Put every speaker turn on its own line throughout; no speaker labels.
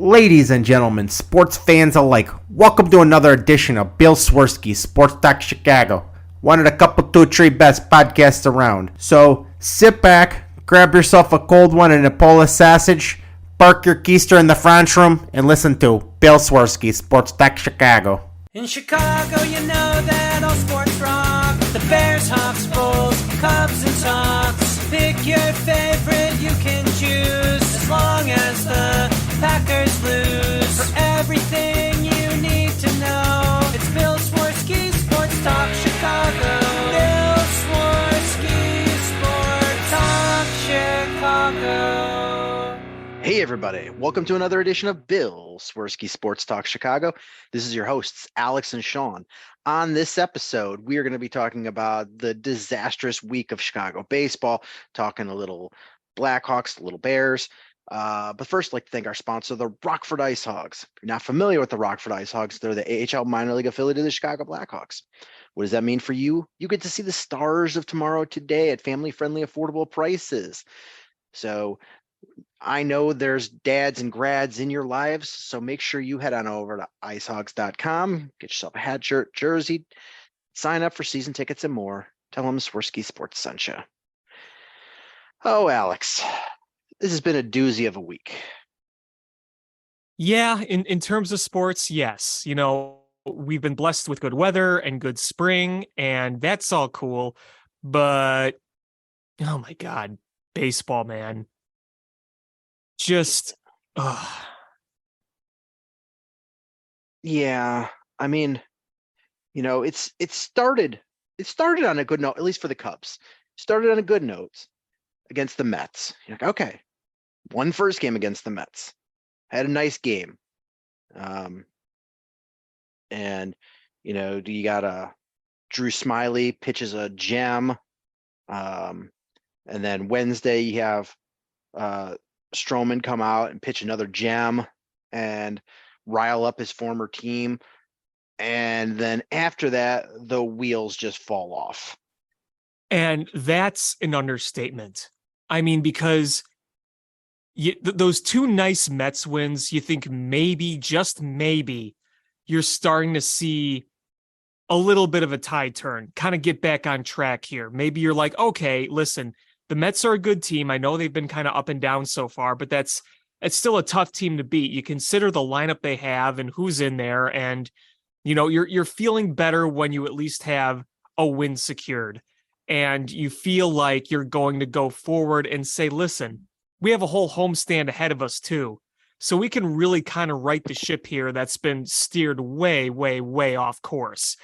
Ladies and gentlemen, sports fans alike, welcome to another edition of Bill Swerski Sports Talk Chicago, one of the couple, two, three best podcasts around. So sit back, grab yourself a cold one and a Polish sausage, park your keister in the French room, and listen to Bill Swerski Sports Talk Chicago.
In Chicago, you know that all sports rock. The Bears, Hawks, Bulls, Cubs and Sox. Pick your favorite, you can choose, as long as the Packers lose. For everything you need to know, it's Bill Swerski Sports Talk Chicago. Bill Swerski Sports Talk Chicago.
Hey everybody, welcome to another edition of Bill Swerski Sports Talk Chicago. This is your hosts, Alex and Sean. On this episode, we are going to be talking about the disastrous week of Chicago baseball, talking a little Blackhawks, a little Bears. But first, I'd like to thank our sponsor, the Rockford Ice Hogs. If you're not familiar with the Rockford Ice Hogs, they're the AHL minor league affiliate of the Chicago Blackhawks. What does that mean for you? You get to see the stars of tomorrow today at family-friendly, affordable prices. So I know there's dads and grads in your lives, so make sure you head on over to icehogs.com, get yourself a hat, shirt, jersey, sign up for season tickets and more. Tell them Swerski Sports sent you. Oh, Alex, this has been a doozy of a week.
Yeah, in terms of sports, yes. You know, we've been blessed with good weather and good spring, and that's all cool. But, oh my God, baseball, man. Just,
Yeah, I mean, you know, it started on a good note, at least for the Cubs. Started on a good note against the Mets. You're like, okay, won first game against the Mets. Had a nice game. And you know, you got Drew Smiley pitches a gem. And then Wednesday you have Stroman come out and pitch another gem and rile up his former team. And then after that, the wheels just fall off.
and that's an understatement. I mean, because those two nice Mets wins, you think maybe, just maybe, you're starting to see a little bit of a tide turn, kind of get back on track here. Maybe you're like, okay, listen, the Mets are a good team. I know they've been kind of up and down so far, but it's still a tough team to beat. You consider the lineup they have and who's in there, and you know you're feeling better when you at least have a win secured, and you feel like you're going to go forward and say, listen, we have a whole homestand ahead of us too, so we can really kind of right the ship here that's been steered way, way, way off course.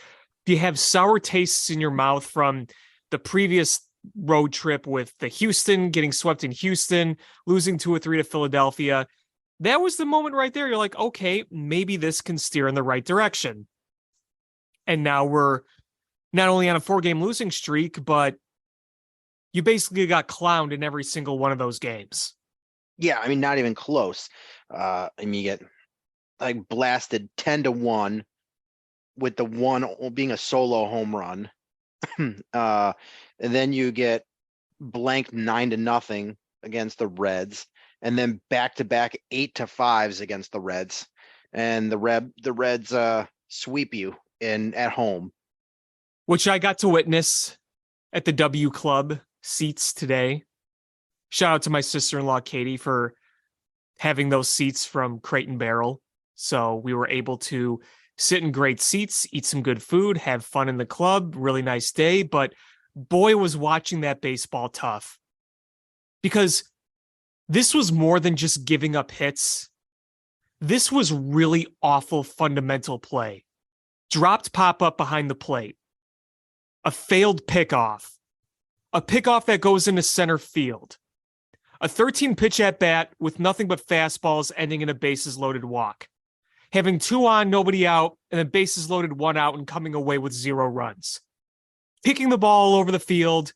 You have sour tastes in your mouth from the previous road trip with the Houston, getting swept in Houston, losing 2-3 to Philadelphia. That was the moment right there. You're like, okay, maybe this can steer in the right direction. And now we're not only on a 4-game losing streak, but you basically got clowned in every single one of those games.
Yeah, I mean, not even close. I mean, you get like blasted 10-1 with the one being a solo home run. And then you get blanked 9-0 against the Reds, and then back-to-back 8-5s against the Reds, and the Reds sweep you at home,
which I got to witness at the W Club seats today. Shout out to my sister-in-law Katie for having those seats from Crate and Barrel, so we were able to sit in great seats, eat some good food, have fun in the club. Really nice day, but boy, was watching that baseball tough, because this was more than just giving up hits. This was really awful fundamental play. Dropped pop-up behind the plate. A failed pickoff. A pickoff that goes into center field. A 13-pitch at-bat with nothing but fastballs ending in a bases-loaded walk. Having 2 on, nobody out, and then bases loaded, 1 out, and coming away with 0 runs. Kicking the ball all over the field,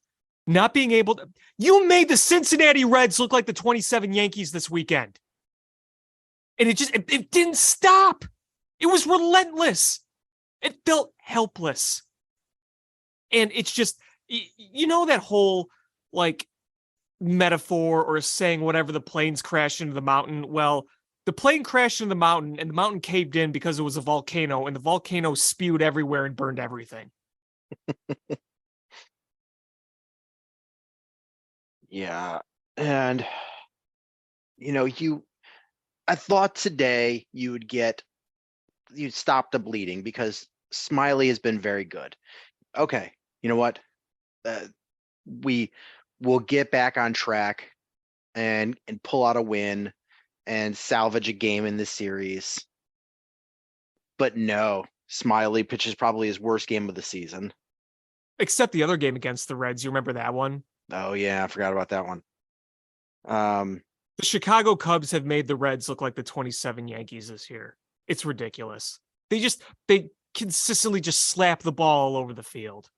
not being able to... You made the Cincinnati Reds look like the 27 Yankees this weekend. And it didn't stop. It was relentless. It felt helpless. And it's just, you know, that whole, like, metaphor or saying whatever, the planes crash into the mountain. Well, The plane crashed into the mountain, and the mountain caved in because it was a volcano, and the volcano spewed everywhere and burned everything.
Yeah. And, I thought today you'd stop the bleeding because Smiley has been very good. Okay. You know what? We will get back on track and pull out a win and salvage a game in this series. But no, Smiley pitches probably his worst game of the season.
Except the other game against the Reds. You remember that one?
Oh yeah, I forgot about that one.
The Chicago Cubs have made the Reds look like the 27 Yankees this year. It's ridiculous. They consistently just slap the ball all over the field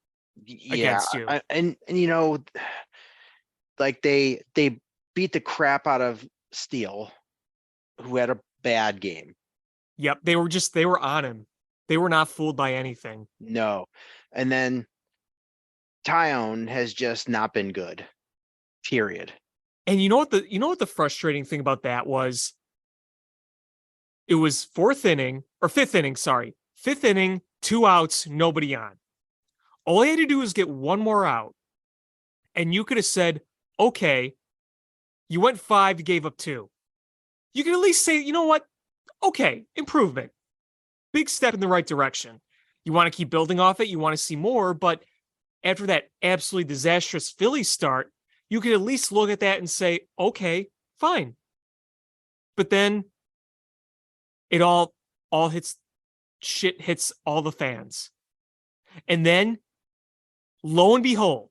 against you.
And like they beat the crap out of Steele, who had a bad game.
Yep, they were on him. They were not fooled by anything.
No. And then Tyone has just not been good. Period.
And you know what the frustrating thing about that was? It was fifth inning, 2 outs, nobody on. All he had to do was get one more out. And you could have said, okay, you went 5, you gave up 2. You could at least say, you know what? Okay, improvement. Big step in the right direction. You want to keep building off it. You want to see more. But after that absolutely disastrous Phillies start, you could at least look at that and say, okay, fine. But then it all hits all the fans. And then, lo and behold,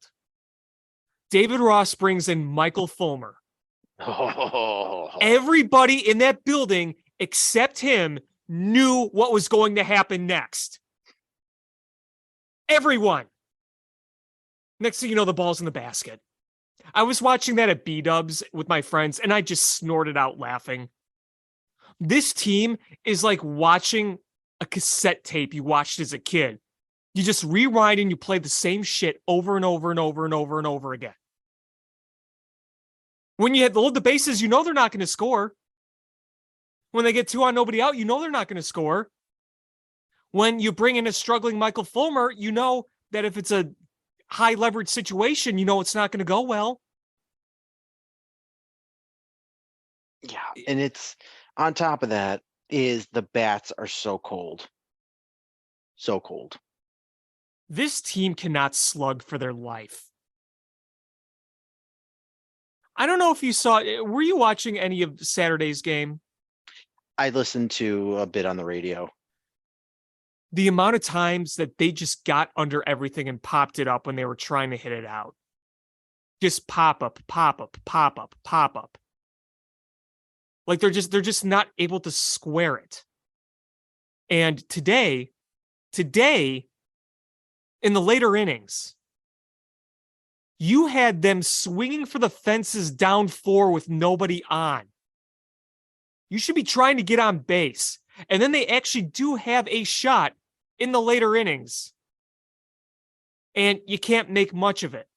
David Ross brings in Michael Fulmer.
Oh.
Everybody in that building except him knew what was going to happen next. Everyone. Next thing you know, the ball's in the basket. I was watching that at B-Dubs with my friends, and I just snorted out laughing. This team is like watching a cassette tape you watched as a kid. You just rewind and you play the same shit over and over and over and over and over again. When you load the bases, you know they're not going to score. When they get 2 on, nobody out, you know they're not going to score. When you bring in a struggling Michael Fulmer, you know that if it's a high leverage situation, you know it's not going to go well.
Yeah, and it's on top of that is the bats are so cold. So cold.
This team cannot slug for their life. I don't know if you saw, were you watching any of Saturday's game?
I listened to a bit on the radio.
The amount of times that they just got under everything and popped it up when they were trying to hit it out. Just pop up, pop up, pop up, pop up. Like they're just not able to square it. And today, in the later innings, you had them swinging for the fences down 4 with nobody on. You should be trying to get on base. And then they actually do have a shot in the later innings. And you can't make much of it.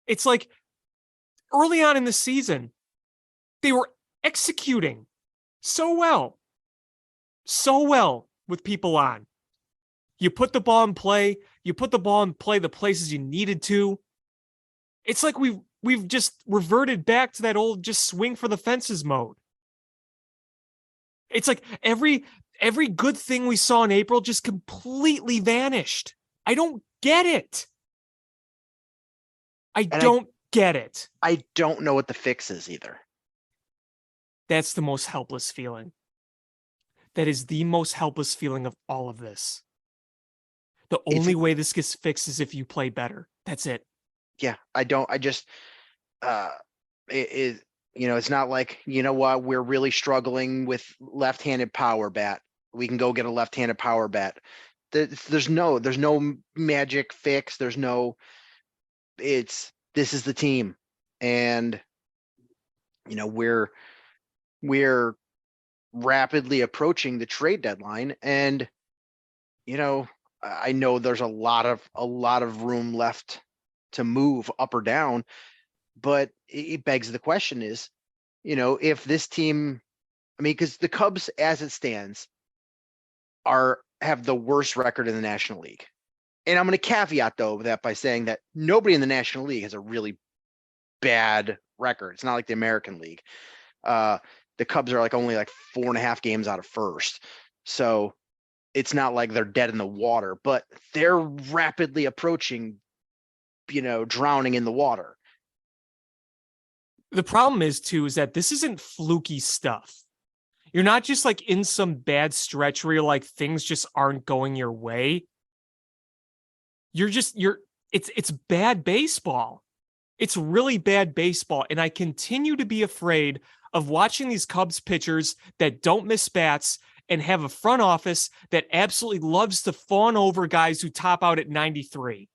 It's like early on in the season, they were executing so well with people on. You put the ball in play. You put the ball in play the places you needed to. It's like we've just reverted back to that old just swing for the fences mode. It's like every good thing we saw in April just completely vanished. I don't get it. I don't get it.
I don't know what the fix is either.
That's the most helpless feeling. That is the most helpless feeling of all of this. The only way this gets fixed is if you play better. That's it.
Yeah, it's not like, you know what, we're really struggling with left-handed power bat. We can go get a left-handed power bat. There's no magic fix. This is the team. And, we're rapidly approaching the trade deadline. And, I know there's a lot of room left to move up or down, but it begs the question is, if this team, I mean, because the Cubs, as it stands, have the worst record in the National League. And I'm going to caveat though that by saying that nobody in the National League has a really bad record. It's not like the American League. The Cubs are only 4.5 games out of first. So it's not like they're dead in the water, but they're rapidly approaching, drowning in the water.
The problem is that this isn't fluky stuff. You're not just in some bad stretch where you're things just aren't going your way. It's bad baseball. It's really bad baseball. And I continue to be afraid of watching these Cubs pitchers that don't miss bats and have a front office that absolutely loves to fawn over guys who top out at 93.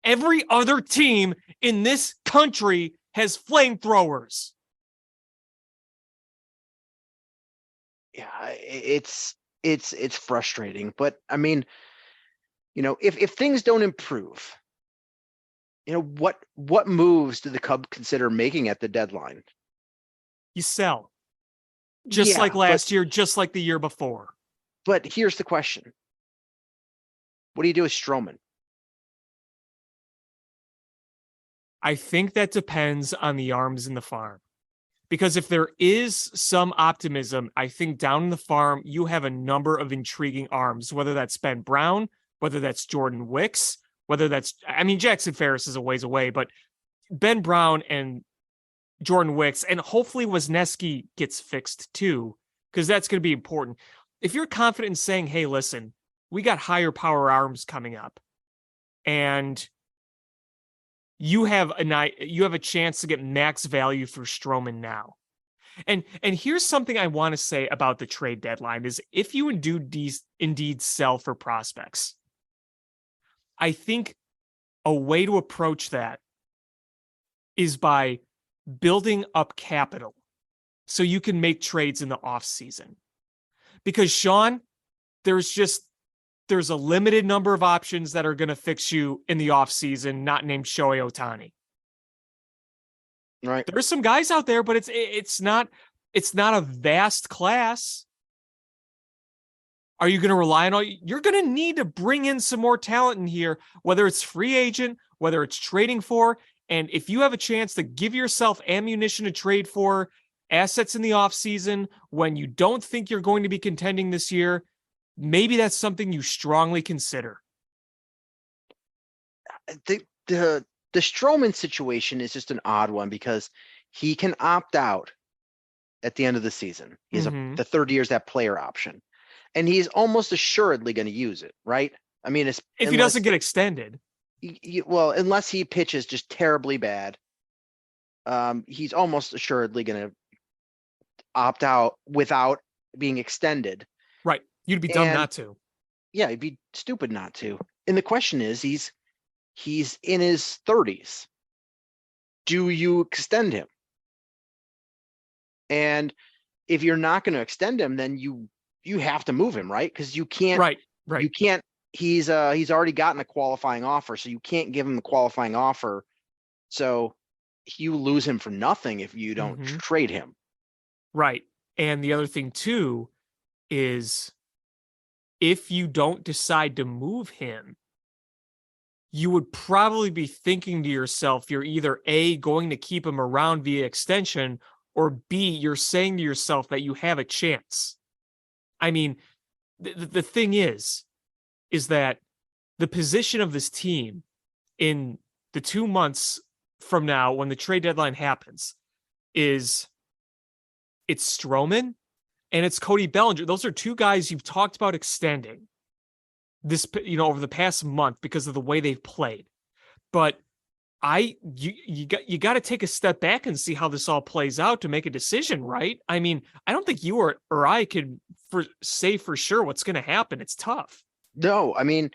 Every other team in this country has flamethrowers.
Yeah, it's frustrating, but I mean, if things don't improve, what moves do the Cubs consider making at the deadline?
You sell. Just like last year, just like the year before.
But here's the question. What do you do with Stroman?
I think that depends on the arms in the farm. Because if there is some optimism, I think down in the farm, you have a number of intriguing arms, whether that's Ben Brown, whether that's Jordan Wicks, whether that's, Jackson Ferris is a ways away, but Ben Brown and Jordan Wicks, and hopefully Wisniewski gets fixed too, because that's going to be important. If you're confident in saying, hey, listen, we got higher power arms coming up, and you have a chance to get max value for Stroman now. And here's something I want to say about the trade deadline is if you indeed sell for prospects, I think a way to approach that is by building up capital so you can make trades in the offseason. Because Sean, there's a limited number of options that are going to fix you in the offseason, not named Shohei Ohtani.
Right.
There's some guys out there, but it's not a vast class. Are you going to rely on you're going to need to bring in some more talent in here, whether it's free agent, whether it's trading for. And if you have a chance to give yourself ammunition to trade for assets in the offseason when you don't think you're going to be contending this year, maybe that's something you strongly consider.
The Stroman situation is just an odd one because he can opt out at the end of the season. He has the third year's that player option, and he's almost assuredly going to use it, right? I mean, if
he doesn't get extended.
Well, unless he pitches just terribly bad, he's almost assuredly going to opt out without being extended.
Right. You'd be dumb not to.
Yeah, it'd be stupid not to. And the question is, he's in his 30s. Do you extend him? And if you're not going to extend him, then you have to move him, right? Because you can't.
Right.
You can't. He's already gotten a qualifying offer, so you can't give him the qualifying offer. So you lose him for nothing if you don't trade him.
Right. And the other thing too is if you don't decide to move him, you would probably be thinking to yourself, you're either A, going to keep him around via extension, or B, you're saying to yourself that you have a chance. I mean, the thing is that the position of this team in the 2 months from now, when the trade deadline happens, it's Stroman and it's Cody Bellinger. Those are two guys you've talked about extending this, over the past month because of the way they've played. But you got to take a step back and see how this all plays out to make a decision, right? I mean, I don't think you or I could say for sure what's going to happen. It's tough.
No, I mean,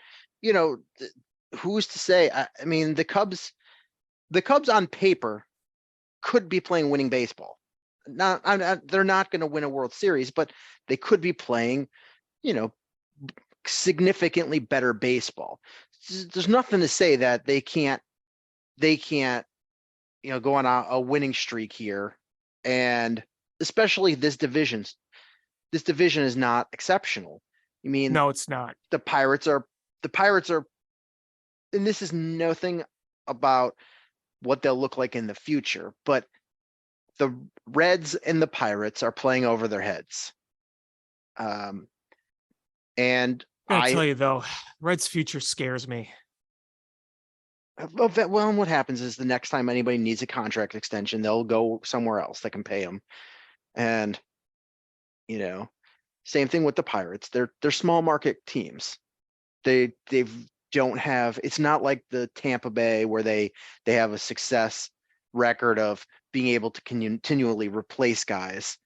who's to say? I mean, the Cubs on paper could be playing winning baseball. They're not going to win a World Series, but they could be playing, significantly better baseball. There's nothing to say that they can't, go on a winning streak here, and especially this division is not exceptional. I mean,
No, it's not.
the Pirates are, and this is nothing about what they'll look like in the future, but the Reds and the Pirates are playing over their heads. And
I tell you though, Red's future scares me.
well, what happens is the next time anybody needs a contract extension, they'll go somewhere else that can pay them. And, same thing with the Pirates. They're small market teams. They don't have, it's not like the Tampa Bay where they have a success record of being able to continually replace guys.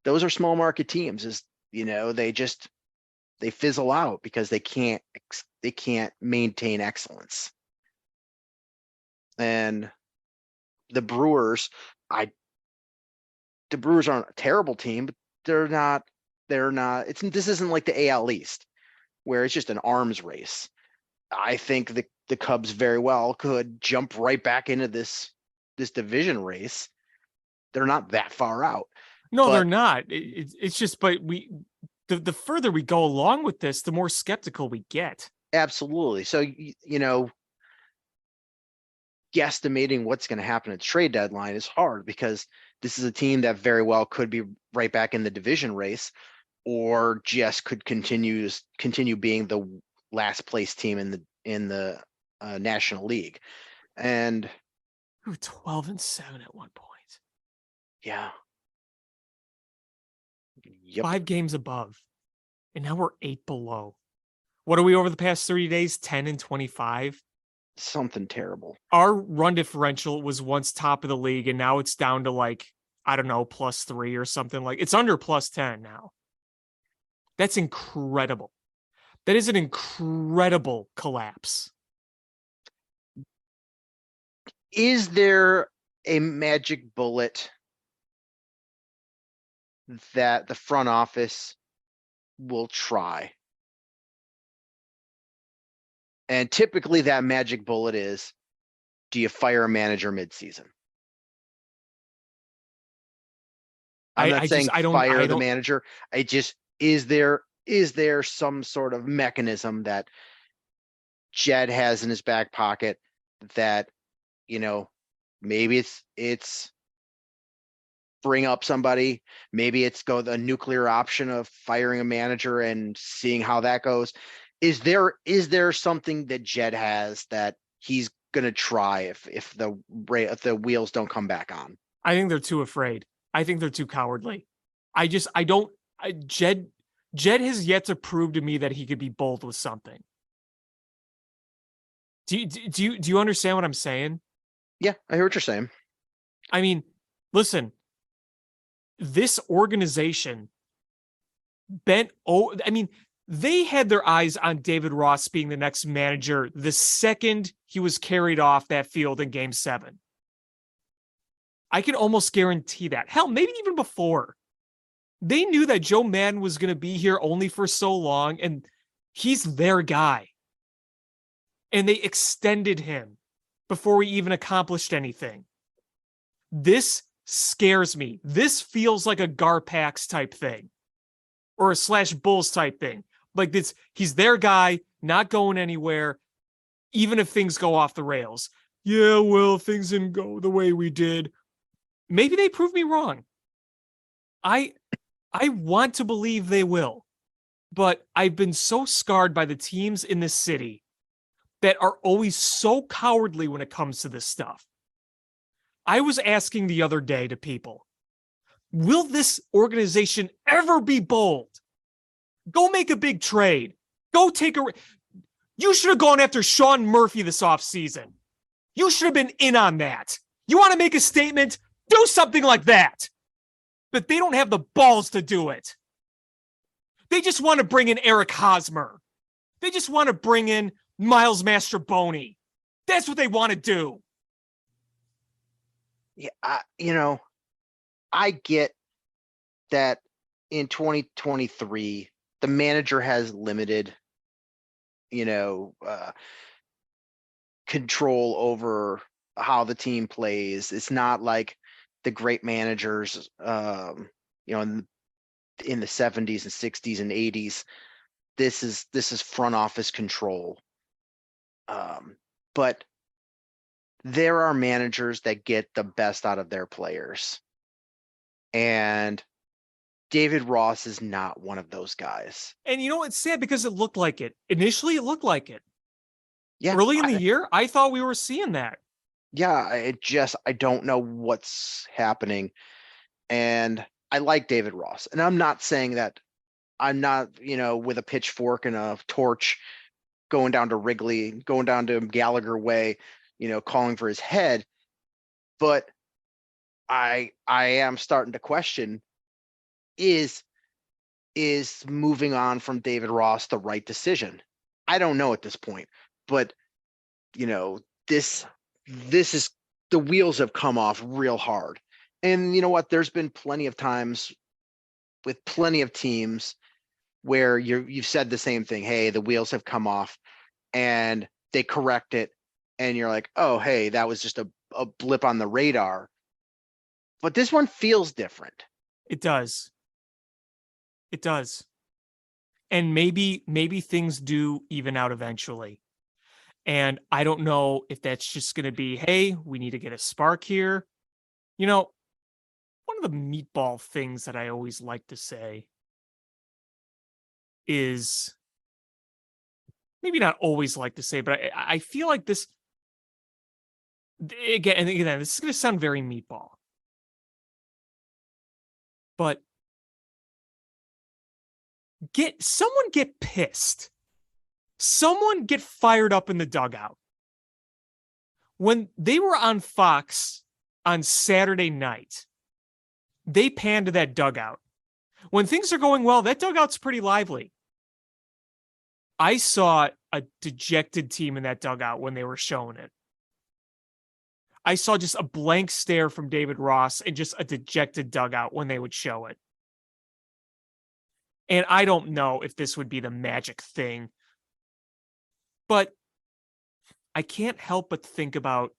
Those are small market teams. They fizzle out because they can't maintain excellence. And the Brewers aren't a terrible team, but they're not, this isn't like the AL East where it's just an arms race. I think the Cubs very well could jump right back into this division race. They're not that far out.
No, they're not. It's just, but the further we go along with this, the more skeptical we get.
Absolutely. So, guesstimating what's going to happen at the trade deadline is hard because this is a team that very well could be right back in the division race, or just could continue being the last place team in the National League. And
we were 12-7 at one point.
Yeah. Yep.
5 games above, and now we're 8 below. What are we over the past 30 days? 10-25.
Something terrible.
Our run differential was once top of the league, and now it's down to like, I don't know, +3 or something. Like, it's under +10 now. That's incredible. That is an incredible collapse.
Is there a magic bullet that the front office will try? And typically that magic bullet is, do you fire a manager midseason? I'm not saying fire the manager. Is there some sort of mechanism that Jed has in his back pocket that, maybe it's bring up somebody, maybe it's go the nuclear option of firing a manager and seeing how that goes. Is there something that Jed has that he's gonna try if the wheels don't come back on?
I think they're too afraid. I think they're too cowardly. Jed has yet to prove to me that he could be bold with something. Do you understand what I'm saying?
Yeah, I hear what you're saying.
I mean, listen, this organization they had their eyes on David Ross being the next manager the second he was carried off that field in Game 7. I can almost guarantee that. Hell, maybe even before. They knew that Joe Madden was going to be here only for so long, and he's their guy. And they extended him before we even accomplished anything. This scares me. This feels like a Garpax type thing, or a /Bulls type thing. Like this, he's their guy, not going anywhere, even if things go off the rails. Yeah, well, things didn't go the way we did. Maybe they prove me wrong. I want to believe they will, but I've been so scarred by the teams in this city that are always so cowardly when it comes to this stuff. I was asking the other day to people, will this organization ever be bold? Go make a big trade. Go take you should have gone after Sean Murphy this offseason. You should have been in on that. You want to make a statement? Do something like that. But they don't have the balls to do it. They just want to bring in Eric Hosmer. They just want to bring in Miles Mastrobuoni. That's what they want to do.
Yeah, I get that in 2023, the manager has limited, control over how the team plays. It's not like the great managers, in the 70s and 60s and 80s. This is front office control. But there are managers that get the best out of their players. And David Ross is not one of those guys.
And you know, it's sad because it looked like it. Initially, it looked like it.
Yeah.
Early in the year, I thought we were seeing that.
Yeah, I don't know what's happening. And I like David Ross. And I'm not saying that I'm not, with a pitchfork and a torch going down to Wrigley, going down to Gallagher Way, calling for his head. But I am starting to question, is moving on from David Ross the right decision? I don't know at this point, but this is, the wheels have come off real hard. And you know what? There's been plenty of times with plenty of teams where you've said the same thing. Hey, the wheels have come off, and they correct it, and you're like, oh, hey, that was just a blip on the radar. But this one feels different.
It does. It does. And maybe things do even out eventually. And I don't know if that's just going to be, hey, we need to get a spark here. One of the meatball things that I always like to say is, maybe not always like to say, but I feel like this, again, this is going to sound very meatball. But someone get pissed. Someone get fired up in the dugout. When they were on Fox on Saturday night, they panned to that dugout. When things are going well, that dugout's pretty lively. I saw a dejected team in that dugout when they were showing it. I saw just a blank stare from David Ross and just a dejected dugout when they would show it. And I don't know if this would be the magic thing, but I can't help but think about,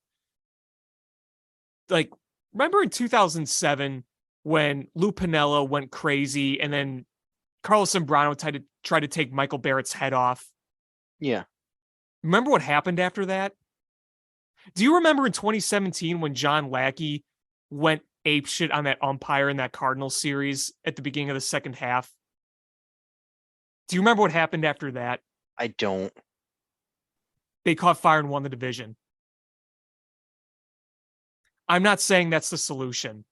remember in 2007 when Lou Piniella went crazy and then Carlos Zambrano tried to take Michael Barrett's head off?
Yeah.
Remember what happened after that? Do you remember in 2017 when John Lackey went apeshit on that umpire in that Cardinals series at the beginning of the second half? Do you remember what happened after that?
I don't.
They caught fire and won the division. I'm not saying that's the solution,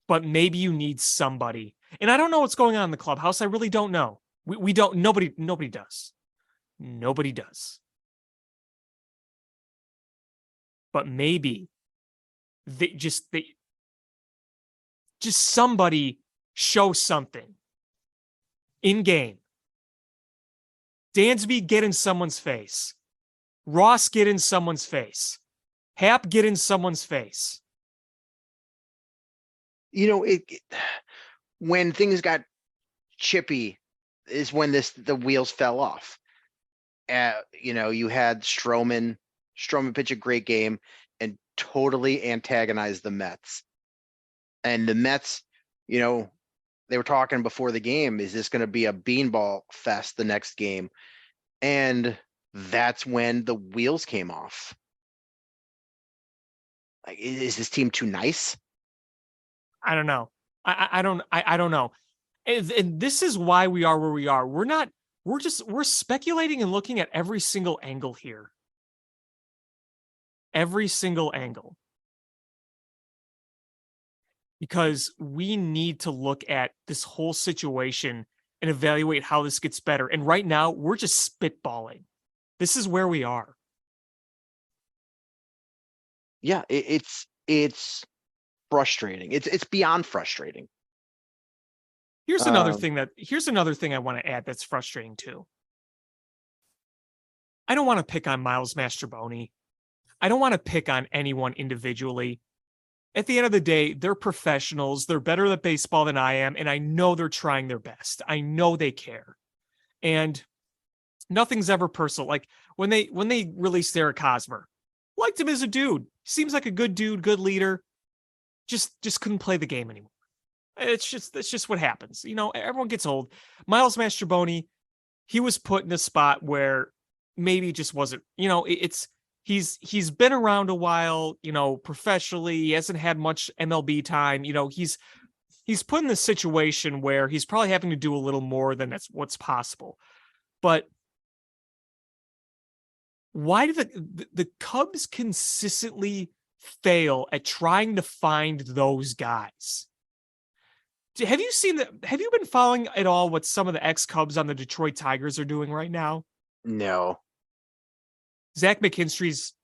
but maybe you need somebody. And I don't know what's going on in the clubhouse. I really don't know. We don't. Nobody does. Nobody does. But maybe just somebody show something in game. Dansby, get in someone's face. Ross, get in someone's face. Hap, get in someone's face.
When things got chippy is when the wheels fell off. You had Stroman pitch a great game and totally antagonized the Mets. And the Mets, they were talking before the game, is this going to be a beanball fest the next game? And that's when the wheels came off. Like, is this team too nice?
I don't know. I don't know. And this is why we are where we are. We're speculating and looking at every single angle here. Every single angle. Because we need to look at this whole situation and evaluate how this gets better. And right now, we're just spitballing. This is where we are.
Yeah, it's frustrating. It's beyond frustrating.
Here's another thing I want to add that's frustrating too. I don't want to pick on Miles Mastrobuoni. I don't want to pick on anyone individually. At the end of the day, they're professionals. They're better at baseball than I am, and I know they're trying their best. I know they care. And nothing's ever personal. Like when they released Eric Hosmer, Liked him as a dude. Seems like a good dude, good leader. Just couldn't play the game anymore. That's just what happens. Everyone gets old. Miles Mastrobuoni, he was put in a spot where maybe it just wasn't, he's been around a while, professionally. He hasn't had much MLB time. He's put in this situation where he's probably having to do a little more than that's what's possible. But why do the Cubs consistently fail at trying to find those guys? Have you been following at all what some of the ex-Cubs on the Detroit Tigers are doing right now?
No.
Zach McKinstry's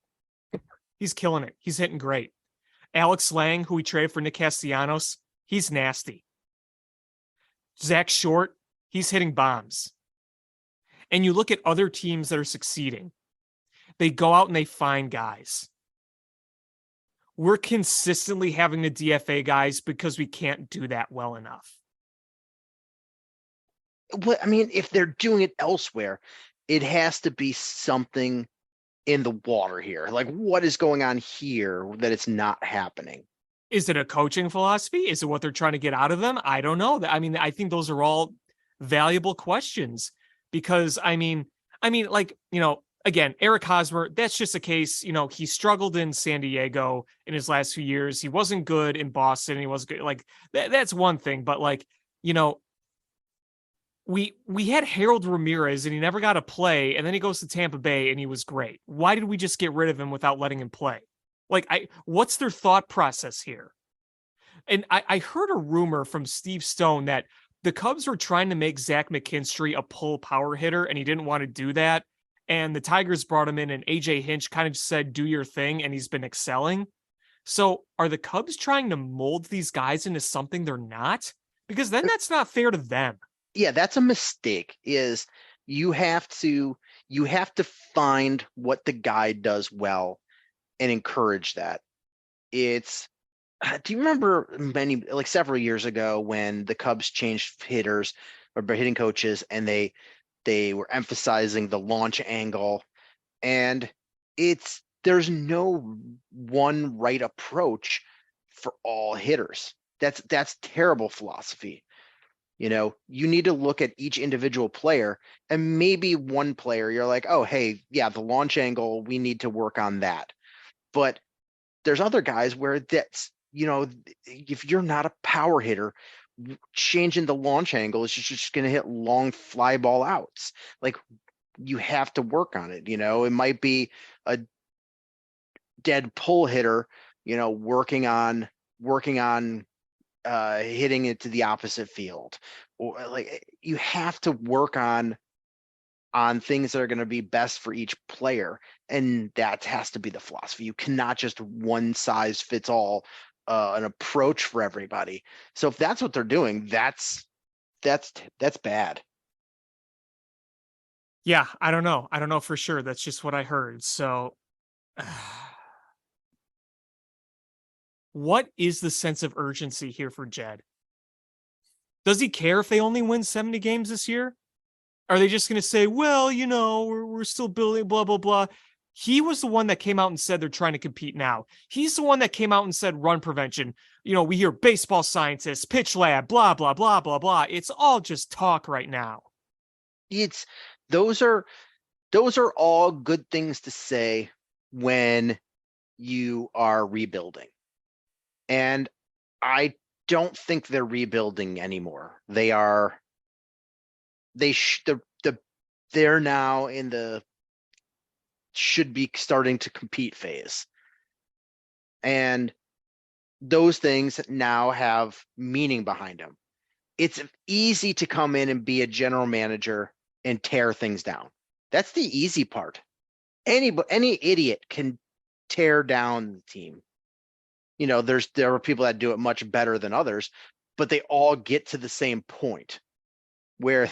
he's killing it. He's hitting great. Alex Lang, who we traded for Nick Castellanos, he's nasty. Zach Short, he's hitting bombs. And you look at other teams that are succeeding. They go out and they find guys. We're consistently having to DFA guys because we can't do that well enough.
Well, I mean, if they're doing it elsewhere, it has to be something in the water here. Like, what is going on here that it's not happening?
Is it a coaching philosophy? Is it what they're trying to get out of them? I don't know. I mean, I think those are all valuable questions because again, Eric Hosmer, that's just a case, he struggled in San Diego in his last few years. He wasn't good in Boston. He wasn't good. Like that's one thing, but we had Harold Ramirez and he never got to play. And then he goes to Tampa Bay and he was great. Why did we just get rid of him without letting him play? What's their thought process here? And I heard a rumor from Steve Stone that the Cubs were trying to make Zach McKinstry a pull power hitter and he didn't want to do that. And the Tigers brought him in and AJ Hinch kind of just said, do your thing. And he's been excelling. So are the Cubs trying to mold these guys into something they're not? Because then that's not fair to them.
Yeah, that's a mistake. Is you have to find what the guy does well and encourage that. It's do you remember several years ago when the Cubs changed hitters or hitting coaches and they were emphasizing the launch angle, and there's no one right approach for all hitters. That's terrible philosophy. You need to look at each individual player, and maybe one player you're like, oh, hey, yeah, the launch angle, we need to work on that. But there's other guys where that's, if you're not a power hitter, changing the launch angle is just going to hit long fly ball outs. Like, you have to work on it. It might be a dead pull hitter, working on hitting it to the opposite field, or you have to work on things that are going to be best for each player. And that has to be the philosophy. You cannot just one size fits all an approach for everybody. So if that's what they're doing, that's bad.
Yeah, I don't know for sure. That's just what I heard. So what is the sense of urgency here for Jed? Does he care if they only win 70 games this year? Are they just going to say, well, we're still building, blah, blah, blah. He was the one that came out and said they're trying to compete now. He's the one that came out and said run prevention. We hear baseball scientists, pitch lab, blah, blah, blah, blah, blah. It's all just talk right now.
Those are all good things to say when you are rebuilding. And I don't think they're rebuilding anymore. They're now in the should be starting to compete phase. And those things now have meaning behind them. It's easy to come in and be a general manager and tear things down. That's the easy part. Any idiot can tear down the team. There are people that do it much better than others, but they all get to the same point where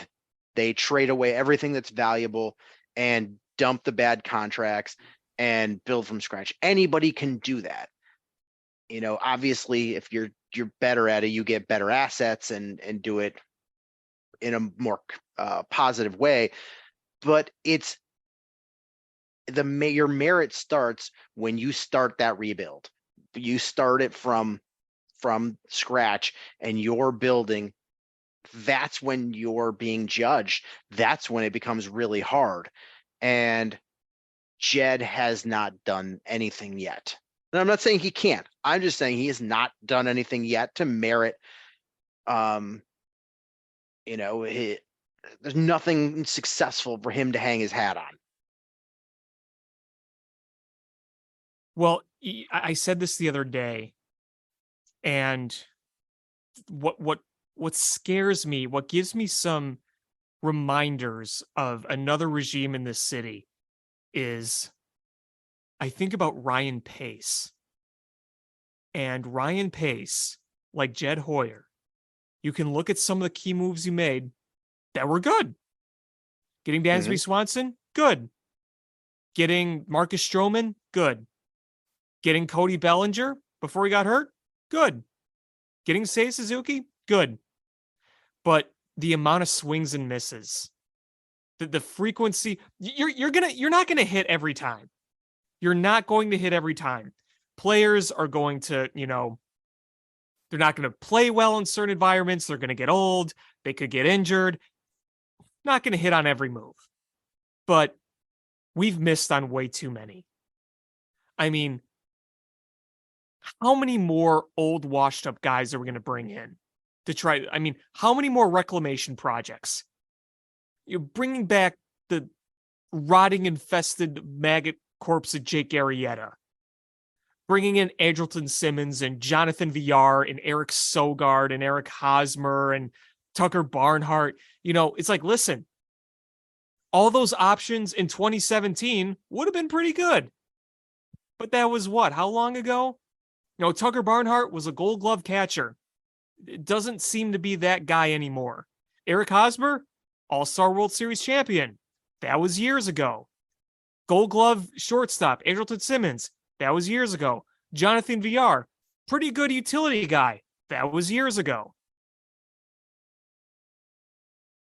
they trade away everything that's valuable and dump the bad contracts and build from scratch. Anybody can do that. Obviously, if you're better at it, you get better assets and do it in a more positive way. But your merit starts when you start that rebuild. You start it from scratch and you're building. That's when you're being judged. That's when it becomes really hard. And Jed has not done anything yet. And I'm not saying he can't. I'm just saying he has not done anything yet to merit. There's nothing successful for him to hang his hat on.
Well, I said this the other day, and what scares me, what gives me some reminders of another regime in this city is I think about Ryan Pace. And Ryan Pace, like Jed Hoyer, you can look at some of the key moves he made that were good. Getting Dansby Swanson, good. Getting Marcus Stroman, good. Getting Cody Bellinger before he got hurt, good. Getting Seiya Suzuki, good. But the amount of swings and misses, the frequency, you're not gonna hit every time. You're not going to hit every time. Players are going to, they're not going to play well in certain environments. They're going to get old. They could get injured. Not going to hit on every move. But we've missed on way too many. I mean, how many more old washed up guys are we going to bring in to try? I mean, how many more reclamation projects? You're bringing back the rotting infested maggot corpse of Jake Arrieta, bringing in Andrelton Simmons and Jonathan Villar and Eric Sogard and Eric Hosmer and Tucker Barnhart. It's like, listen, all those options in 2017 would have been pretty good. But that was what? How long ago? Tucker Barnhart was a Gold Glove catcher. It doesn't seem to be that guy anymore. Eric Hosmer, All-Star World Series champion. That was years ago. Gold Glove shortstop, Andrelton Simmons. That was years ago. Jonathan Villar, pretty good utility guy. That was years ago.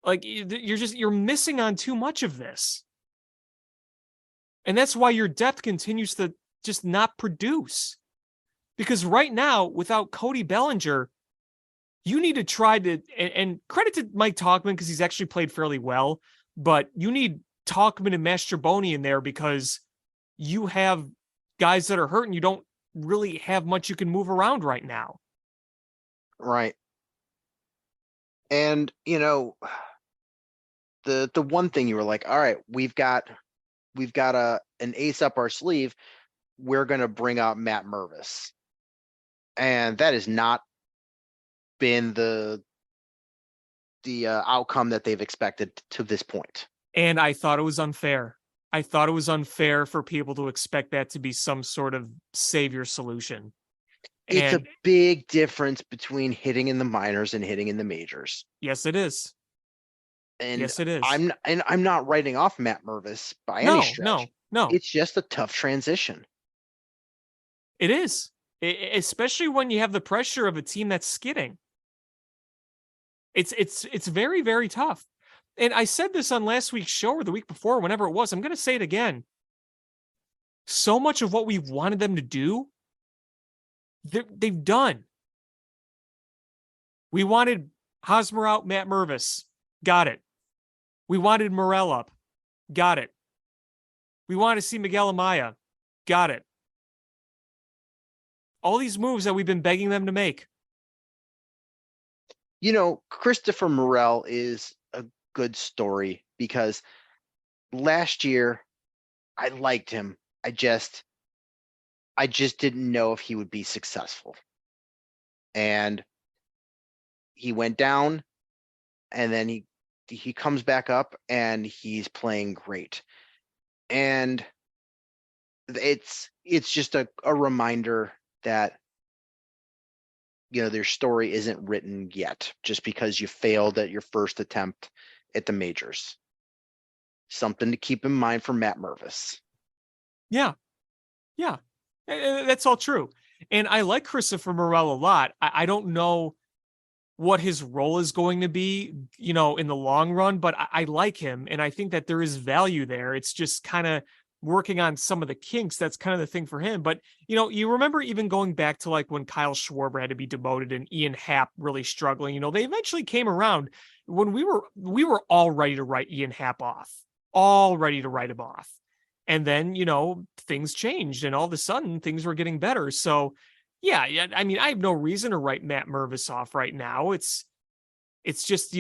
Like, you're missing on too much of this. And that's why your depth continues to just not produce. Because right now, without Cody Bellinger, you need to try to, and credit to Mike Talkman because he's actually played fairly well, but you need Talkman and Mastrobuoni in there because you have guys that are hurt and you don't really have much you can move around right now.
Right. And, the one thing you were like, all right, we've got an ace up our sleeve. We're going to bring out Matt Mervis. And that has not been the outcome that they've expected to this point.
And I thought it was unfair. I thought it was unfair for people to expect that to be some sort of savior solution.
It's a big difference between hitting in the minors and hitting in the majors.
Yes, it is.
And
yes, it is.
I'm not writing off Matt Mervis by any stretch.
No.
It's just a tough transition.
It is. Especially when you have the pressure of a team that's skidding. It's very, very tough. And I said this on last week's show or the week before, whenever it was. I'm going to say it again. So much of what we wanted them to do, they've done. We wanted Hosmer out, Matt Mervis. Got it. We wanted Morel up. Got it. We wanted to see Miguel Amaya. Got it. All these moves that we've been begging them to make.
Christopher Morel is a good story because last year I liked him. I just didn't know if he would be successful. And he went down and then he comes back up and he's playing great. And it's just a reminder that their story isn't written yet just because you failed at your first attempt at the majors. Something to keep in mind for Matt Mervis. Yeah,
that's all true. And I like Christopher Morel a lot. I don't know what his role is going to be, in the long run, but I like him. And I think that there is value there. It's just kind of working on some of the kinks. That's kind of the thing for him. But, you remember even going back to like when Kyle Schwarber had to be demoted and Ian Happ really struggling, they eventually came around when we were all ready to write Ian Happ off, all ready to write him off. And then, things changed and all of a sudden things were getting better. So yeah, I mean, I have no reason to write Matt Mervis off right now. It's just,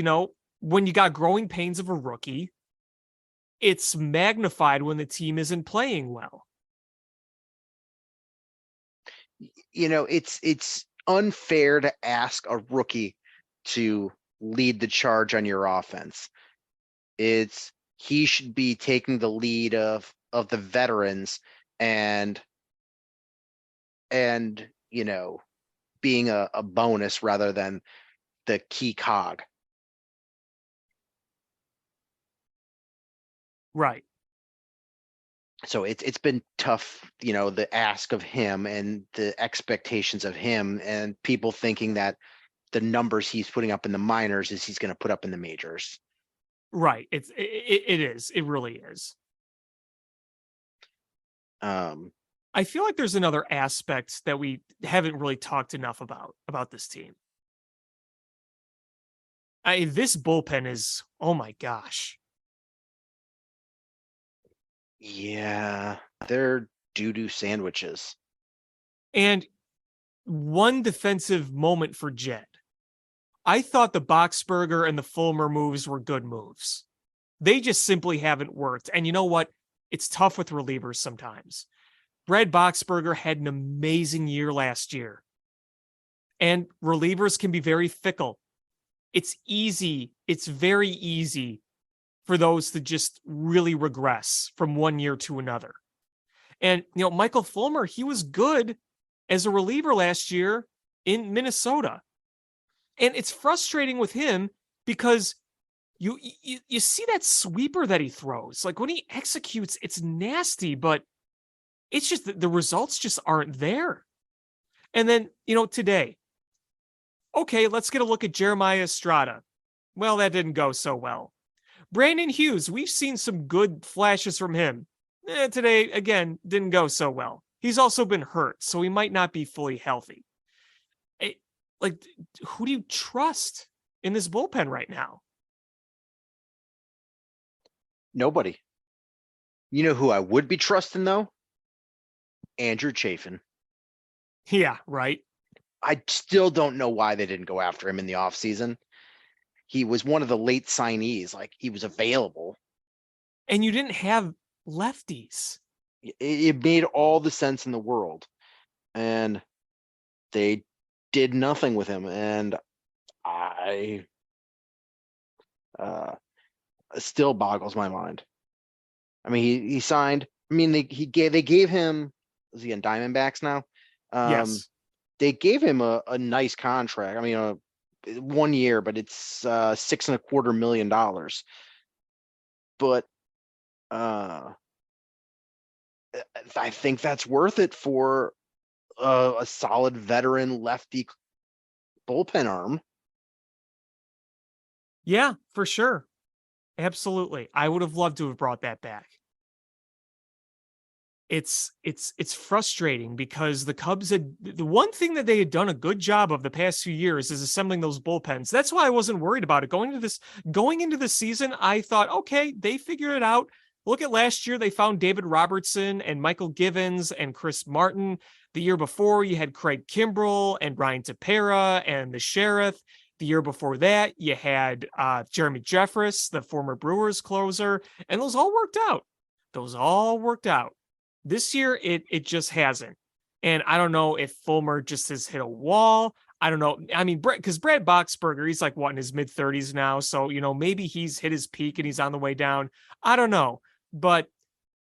when you got growing pains of a rookie, it's magnified when the team isn't playing well.
It's unfair to ask a rookie to lead the charge on your offense. He should be taking the lead of the veterans and being a bonus rather than the key cog.
Right.
So it's been tough, the ask of him and the expectations of him, and people thinking that the numbers he's putting up in the minors is he's going to put up in the majors.
Right. It is. It really is. I feel like there's another aspect that we haven't really talked enough about this team. This bullpen is, oh my gosh.
Yeah, they're doo-doo sandwiches.
And one defensive moment for Jed. I thought the Boxberger and the Fulmer moves were good moves. They just simply haven't worked. And you know what? It's tough with relievers sometimes. Brad Boxberger had an amazing year last year. And relievers can be very fickle. It's very easy for those to just really regress from one year to another. And, Michael Fulmer, he was good as a reliever last year in Minnesota. And it's frustrating with him because you see that sweeper that he throws. Like when he executes, it's nasty, but it's just the results just aren't there. And then, today, okay, let's get a look at Jeremiah Estrada. Well, that didn't go so well. Brandon Hughes, we've seen some good flashes from him. Today, again, didn't go so well. He's also been hurt, so he might not be fully healthy. Who do you trust in this bullpen right now?
Nobody. You know who I would be trusting, though? Andrew Chafin.
Yeah, right.
I still don't know why they didn't go after him in the offseason. He was one of the late signees. Like, he was available.
And you didn't have lefties.
It made all the sense in the world. And they did nothing with him. And I still boggles my mind. I mean, he signed. I mean, they gave him. Is he in Diamondbacks now?
Yes.
They gave him a nice contract. I mean, 1 year, but it's $6.25 million. But I think that's worth it for a solid veteran lefty bullpen arm.
Yeah, for sure. Absolutely. I would have loved to have brought that back. It's frustrating because the Cubs the one thing that they had done a good job of the past few years is assembling those bullpens. That's why I wasn't worried about it going into the season. I thought, okay, they figured it out. Look at last year. They found David Robertson and Michael Givens and Chris Martin. The year before you had Craig Kimbrell and Ryan Tepera and the Sheriff. The year before that, you had Jeremy Jeffress, the former Brewers closer, and those all worked out. This year, it just hasn't. And I don't know if Fulmer just has hit a wall. I don't know. I mean, because Brad Boxberger, he's like, in his mid-30s now. So, maybe he's hit his peak and he's on the way down. I don't know. But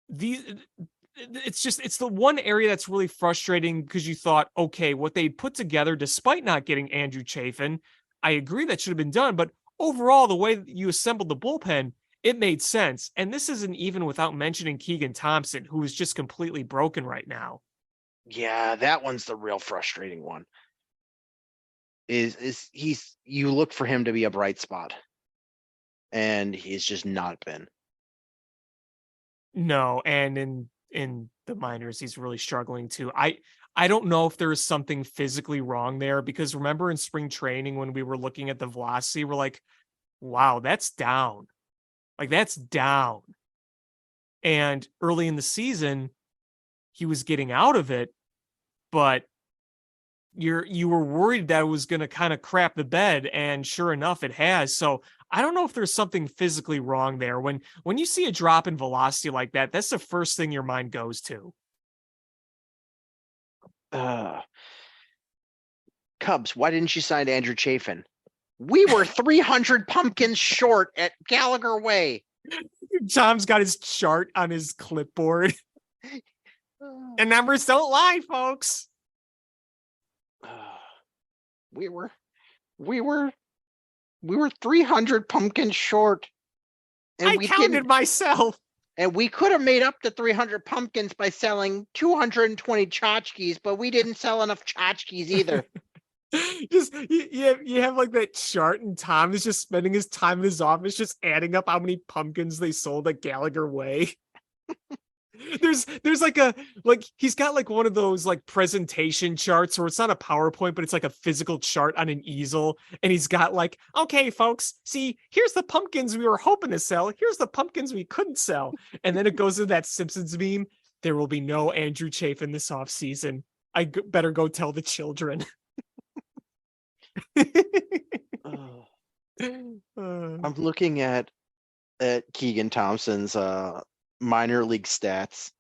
it's the one area that's really frustrating because you thought, okay, what they put together, despite not getting Andrew Chafin, I agree that should have been done. But overall, the way that you assembled the bullpen, it made sense. And this isn't even without mentioning Keegan Thompson, who is just completely broken right now.
Yeah, that one's the real frustrating one. You look for him to be a bright spot, and he's just not been.
No, and in the minors, he's really struggling too. I don't know if there is something physically wrong there, because remember in spring training when we were looking at the velocity, we're like, wow, that's down. Like that's down. And early in the season, he was getting out of it, but you were worried that it was going to kind of crap the bed, and sure enough it has. So I don't know if there's something physically wrong there. When you see a drop in velocity like that, that's the first thing your mind goes to.
Cubs, why didn't you sign Andrew Chafin? We were 300 pumpkins short at Gallagher Way.
Tom's got his chart on his clipboard. The numbers don't lie, folks.
We were 300 pumpkins short.
And I counted myself.
And we could have made up the 300 pumpkins by selling 220 tchotchkes, but we didn't sell enough tchotchkes either.
Just you have like that chart, and Tom is just spending his time in his office just adding up how many pumpkins they sold at Gallagher Way. There's like he's got like one of those like presentation charts where it's not a PowerPoint, but it's like a physical chart on an easel, and he's got like, okay folks, see, here's the pumpkins we were hoping to sell, here's the pumpkins we couldn't sell, and then it goes to that Simpsons meme, there will be no Andrew Chafin this off season. Better go tell the children.
I'm looking at Keegan Thompson's minor league stats.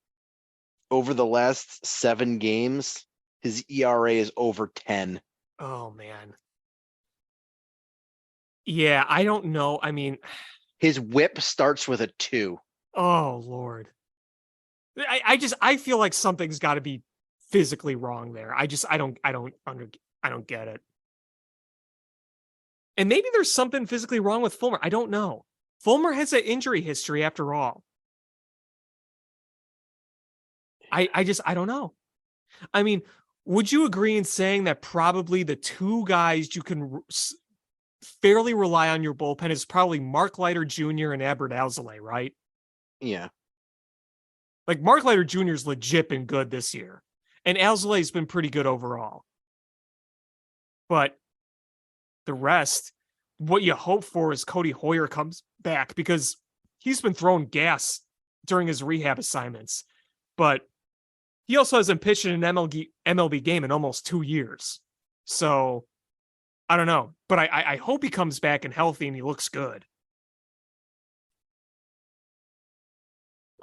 Over the last 7 games, his ERA is over 10.
Oh man. Yeah, I don't know. I mean,
his whip starts with a 2.
Oh Lord. I feel like something's got to be physically wrong there. I don't get it. And maybe there's something physically wrong with Fulmer. I don't know. Fulmer has an injury history after all. I don't know. I mean, would you agree in saying that probably the 2 guys you can fairly rely on your bullpen is probably Mark Leiter Jr. and Albert Alzolay, right?
Yeah.
Like Mark Leiter Jr.'s legit been good this year, and Alzolay's been pretty good overall. But the rest, what you hope for is Cody Hoyer comes back, because he's been throwing gas during his rehab assignments. But he also hasn't pitched in an MLB game in almost 2 years. So I don't know. But I hope he comes back and healthy and he looks good.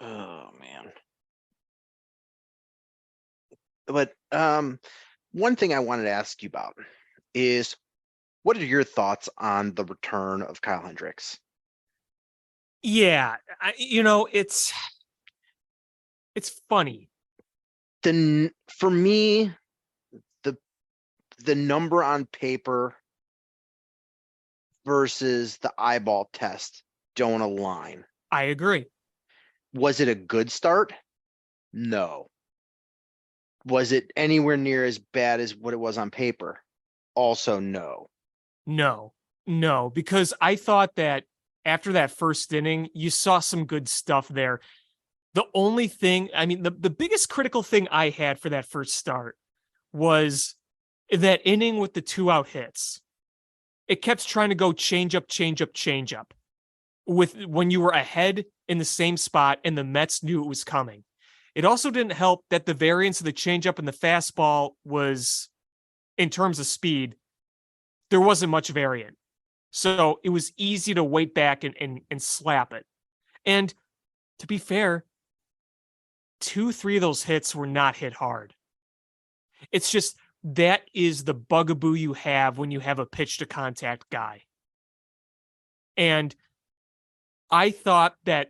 Oh, man. But one thing I wanted to ask you about is, what are your thoughts on the return of Kyle Hendricks?
Yeah, it's funny.
For me, the number on paper versus the eyeball test don't align.
I agree.
Was it a good start? No. Was it anywhere near as bad as what it was on paper? Also, no. No, because I thought that after that first inning, you saw some good stuff there. The only thing, I mean, the biggest critical thing I had for that first start was that inning with the 2-out hits. It kept trying to go change up. With when you were ahead in the same spot and the Mets knew it was coming. It also didn't help that the variance of the changeup and the fastball was, in terms of speed, there wasn't much variant. So it was easy to wait back and slap it. And to be fair, 2-3 of those hits were not hit hard. It's just that is the bugaboo you have when you have a pitch to contact guy. And I thought that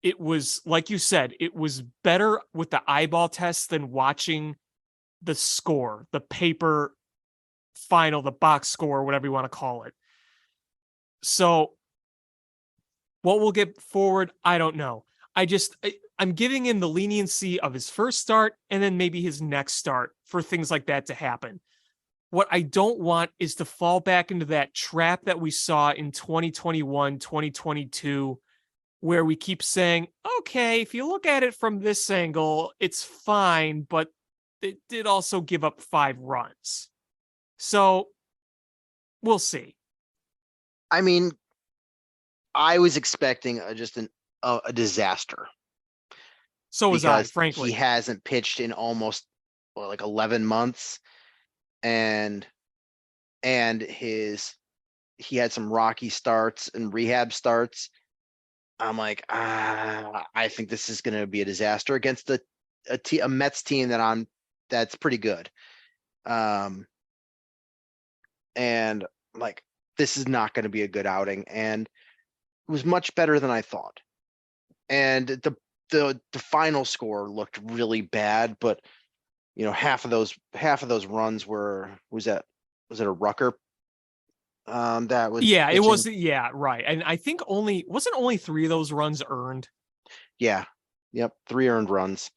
it was, like you said, it was better with the eyeball test than watching the score, the paper final, the box score, whatever you want to call it. So what we'll get forward, I don't know. I'm giving him the leniency of his first start and then maybe his next start for things like that to happen. What I don't want is to fall back into that trap that we saw in 2021, 2022,
where we keep saying, okay, if you look at it from this angle, it's fine, but it did also give up 5 runs. So we'll see.
I mean, I was expecting just a disaster.
So was I,
because
frankly.
he hasn't pitched in almost like 11 months, and he had some rocky starts and rehab starts. I'm like, I think this is going to be a disaster against a Mets team that's pretty good. And like, this is not going to be a good outing, and it was much better than I thought. And the final score looked really bad, but half of those runs was it a Rucker that was
Yeah,
pitching?
it was. Yeah, right. And I think wasn't only 3 of those runs earned.
Yeah. Yep. 3 earned runs.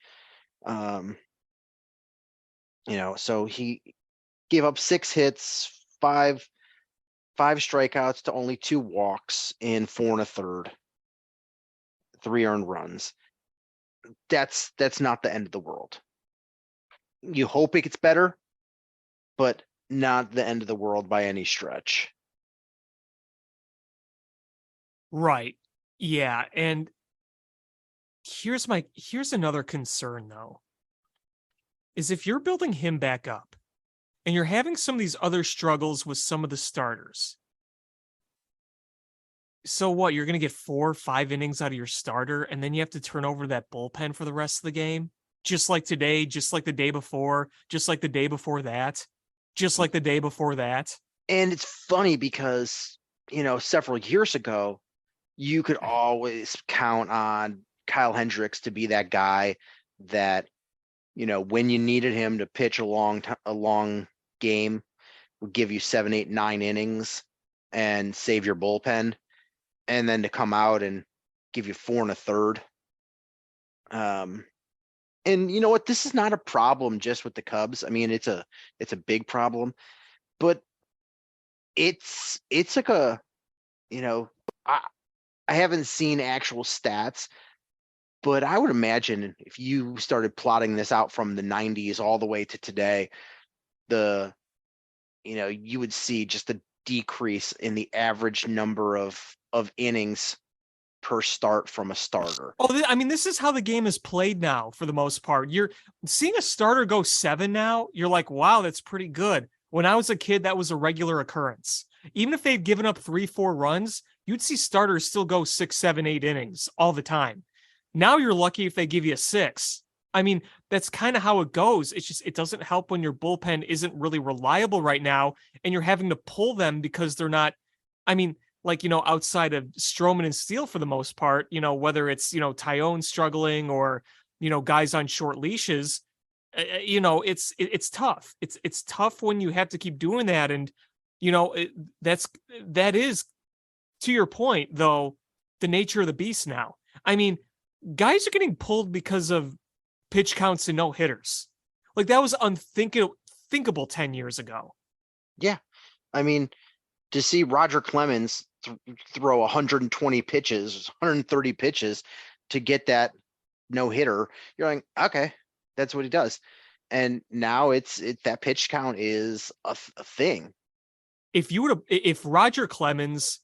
So he gave up 6 hits, 5 strikeouts to only 2 walks in 4 1/3, 3 earned runs. That's not the end of the world. You hope it gets better, but not the end of the world by any stretch.
Right. Yeah. And here's another concern though, is if you're building him back up and you're having some of these other struggles with some of the starters. So what, you're going to get 4 or 5 innings out of your starter, and then you have to turn over that bullpen for the rest of the game? Just like today, just like the day before, just like the day before that, just like the day before that.
And it's funny because, several years ago, you could always count on Kyle Hendricks to be that guy that, when you needed him to pitch a long game, would give you 7, 8, 9 innings and save your bullpen, and then to come out and give you 4 1/3. And you know what? This is not a problem just with the Cubs. I mean, it's a big problem, but it's like I haven't seen actual stats, but I would imagine if you started plotting this out from the 90s all the way to today, you would see just a decrease in the average number of innings per start from a starter.
Oh, I mean, this is how the game is played now for the most part. You're seeing a starter go 7 now. You're like, wow, that's pretty good. When I was a kid, that was a regular occurrence. Even if they've given up 3, 4 runs, you'd see starters still go 6, 7, 8 innings all the time. Now you're lucky if they give you a 6. I mean, that's kind of how it goes. It's just, it doesn't help when your bullpen isn't really reliable right now, and you're having to pull them because they're not, I mean, outside of Stroman and Steele for the most part, whether it's, Tyone struggling or, guys on short leashes, it's tough. It's tough when you have to keep doing that. And, that is, to your point, though, the nature of the beast now. I mean, guys are getting pulled because of pitch counts and no hitters. Like, that was unthinkable 10 years ago.
Yeah. I mean, to see Roger Clemens throw 120 pitches, 130 pitches to get that no hitter, you're like, okay, that's what he does. And now it's that pitch count is a thing.
If Roger Clemens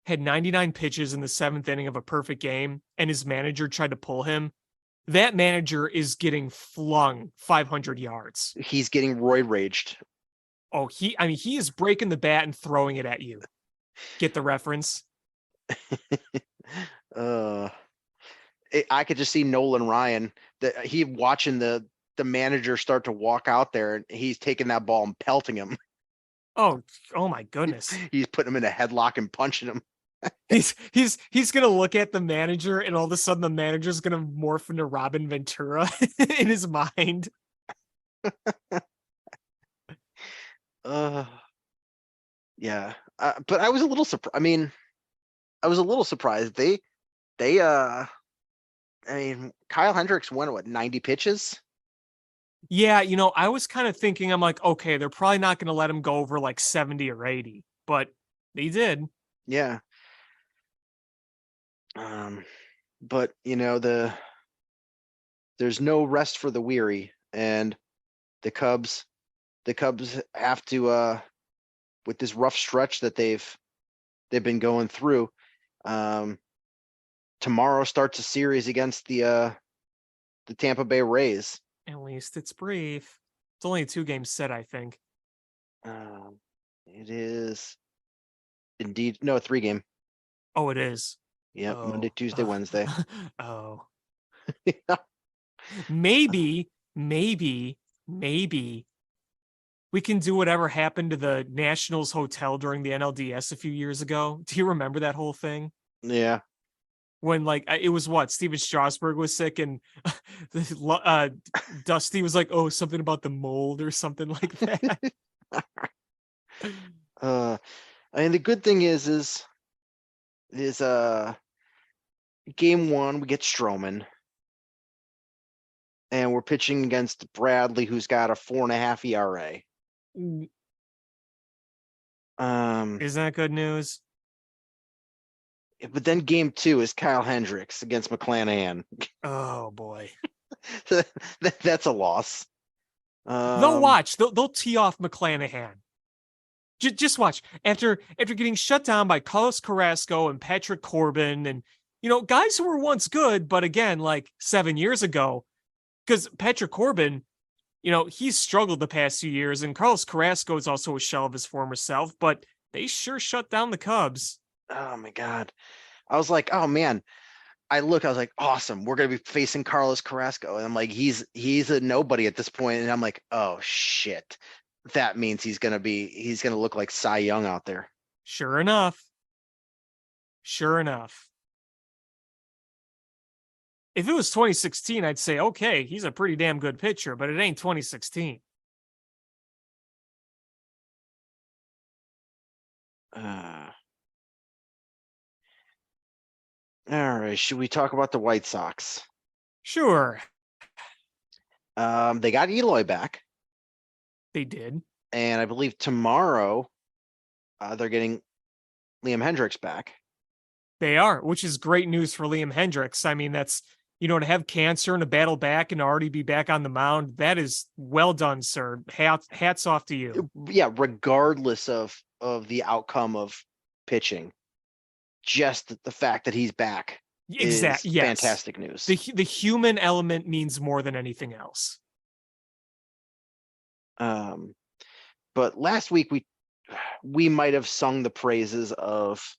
had 99 pitches in the 7th inning of a perfect game and his manager tried to pull him, that manager is getting flung 500 yards.
He's getting roid raged.
Oh, he is breaking the bat and throwing it at you. Get the reference?
I could just see Nolan Ryan, he watching the manager start to walk out there, and he's taking that ball and pelting him.
Oh my goodness.
He's putting him in a headlock and punching him.
He's gonna look at the manager, and all of a sudden the manager's gonna morph into Robin Ventura in his mind.
Yeah. But I was a little surprised. I mean, I was a little surprised. Kyle Hendricks went 90 pitches?
Yeah, I was kind of thinking, I'm like, okay, they're probably not going to let him go over like 70 or 80, but they did.
Yeah. but there's no rest for the weary, and the Cubs have to with this rough stretch that they've been going through. Tomorrow starts a series against the Tampa Bay Rays.
At least it's brief. It's only a 2-game set, I think.
It is indeed no 3-game.
Oh, it is.
Yeah,
Oh.
Monday, Tuesday, Wednesday.
Oh. Maybe we can do whatever happened to the Nationals Hotel during the NLDS a few years ago. Do you remember that whole thing?
Yeah.
When it was Steven Strasburg was sick and Dusty was like, oh, something about the mold or something like that.
The good thing is game 1 we get Stroman, and we're pitching against Bradley, who's got a 4.5 ERA.
Isn't that good news?
But then game 2 is Kyle Hendricks against McClanahan.
Oh boy.
That's a loss.
They'll watch. They'll tee off McClanahan. Just watch. After getting shut down by Carlos Carrasco and Patrick Corbin and guys who were once good, but again, like 7 years ago, because Patrick Corbin, he's struggled the past few years, and Carlos Carrasco is also a shell of his former self, but they sure shut down the Cubs.
Oh my God. I was like, oh man. I was like, awesome. We're going to be facing Carlos Carrasco. And I'm like, he's a nobody at this point. And I'm like, oh shit. That means he's going to look like Cy Young out there.
Sure enough. If it was 2016, I'd say, okay, he's a pretty damn good pitcher, but it ain't 2016.
All right. Should we talk about the White Sox?
Sure.
They got Eloy back.
They did.
And I believe tomorrow they're getting Liam Hendricks back.
They are, which is great news for Liam Hendricks. I mean, that's, to have cancer and to battle back and already be back on the mound. That is well done, sir. Hats off to you.
Yeah. Regardless of the outcome of pitching, just the fact that he's back is fantastic news.
The human element means more than anything else.
But last week we might have sung the praises of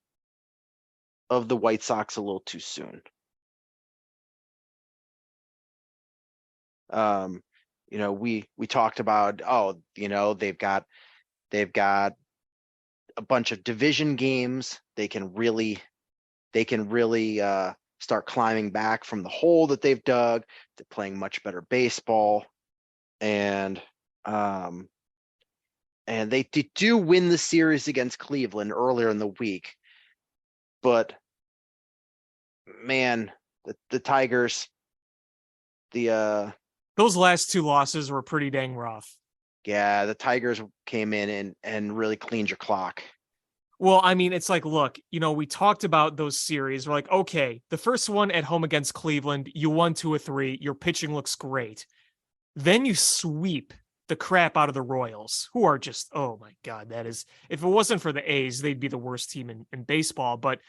the White Sox a little too soon. We talked about, they've got a bunch of division games. They can really start climbing back from the hole that they've dug. They're playing much better baseball, and they do win the series against Cleveland earlier in the week. But man, the Tigers,
those last 2 losses were pretty dang rough.
Yeah, the Tigers came in and really cleaned your clock.
Well, I mean, it's like, look, we talked about those series. We're like, okay, the first one at home against Cleveland, you won 2 of 3. Your pitching looks great. Then you sweep the crap out of the Royals, who are just, oh my God, that is, if it wasn't for the A's, they'd be the worst team in baseball. But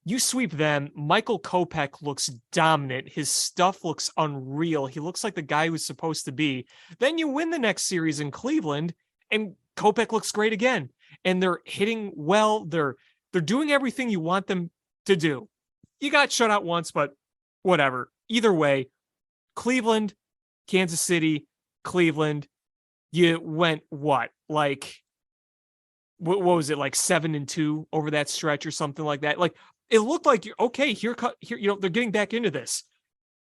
you sweep them. Michael Kopech looks dominant. His stuff looks unreal. He looks like the guy who's supposed to be. Then you win the next series in Cleveland, and Kopech looks great again. And they're hitting well. They're doing everything you want them to do. You got shut out once, but whatever. Either way, Cleveland, Kansas City, Cleveland, you went what? Like, what was it? Like 7-2 over that stretch or something like that. Like, it looked like you're okay. Here, they're getting back into this.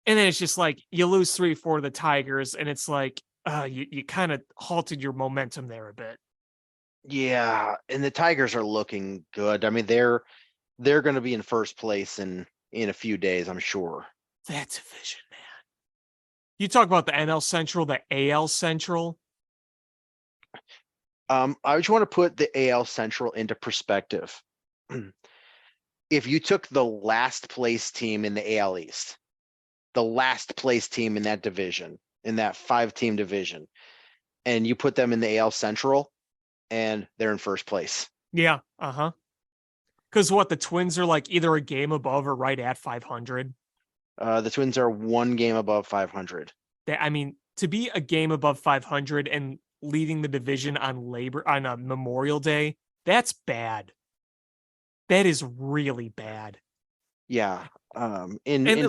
And then it's just like you lose 3-4 to the Tigers, and it's like you kind of halted your momentum there a bit.
Yeah, and the Tigers are looking good. I mean, they're going to be in first place in a few days, I'm sure.
That division, man. You talk about the NL Central, the AL Central.
I just want to put the AL Central into perspective. if you took the last place team in the AL East, the last place team in that division, in that 5-team division, and you put them in the AL Central, and they're in first place.
Yeah. Uh-huh. Because what, the Twins are like either a game above or right at 500.
The Twins are 1 game above 500.
I mean, to be a game above 500 and leading the division on a Memorial Day, that's bad. That is really bad.
Yeah.
And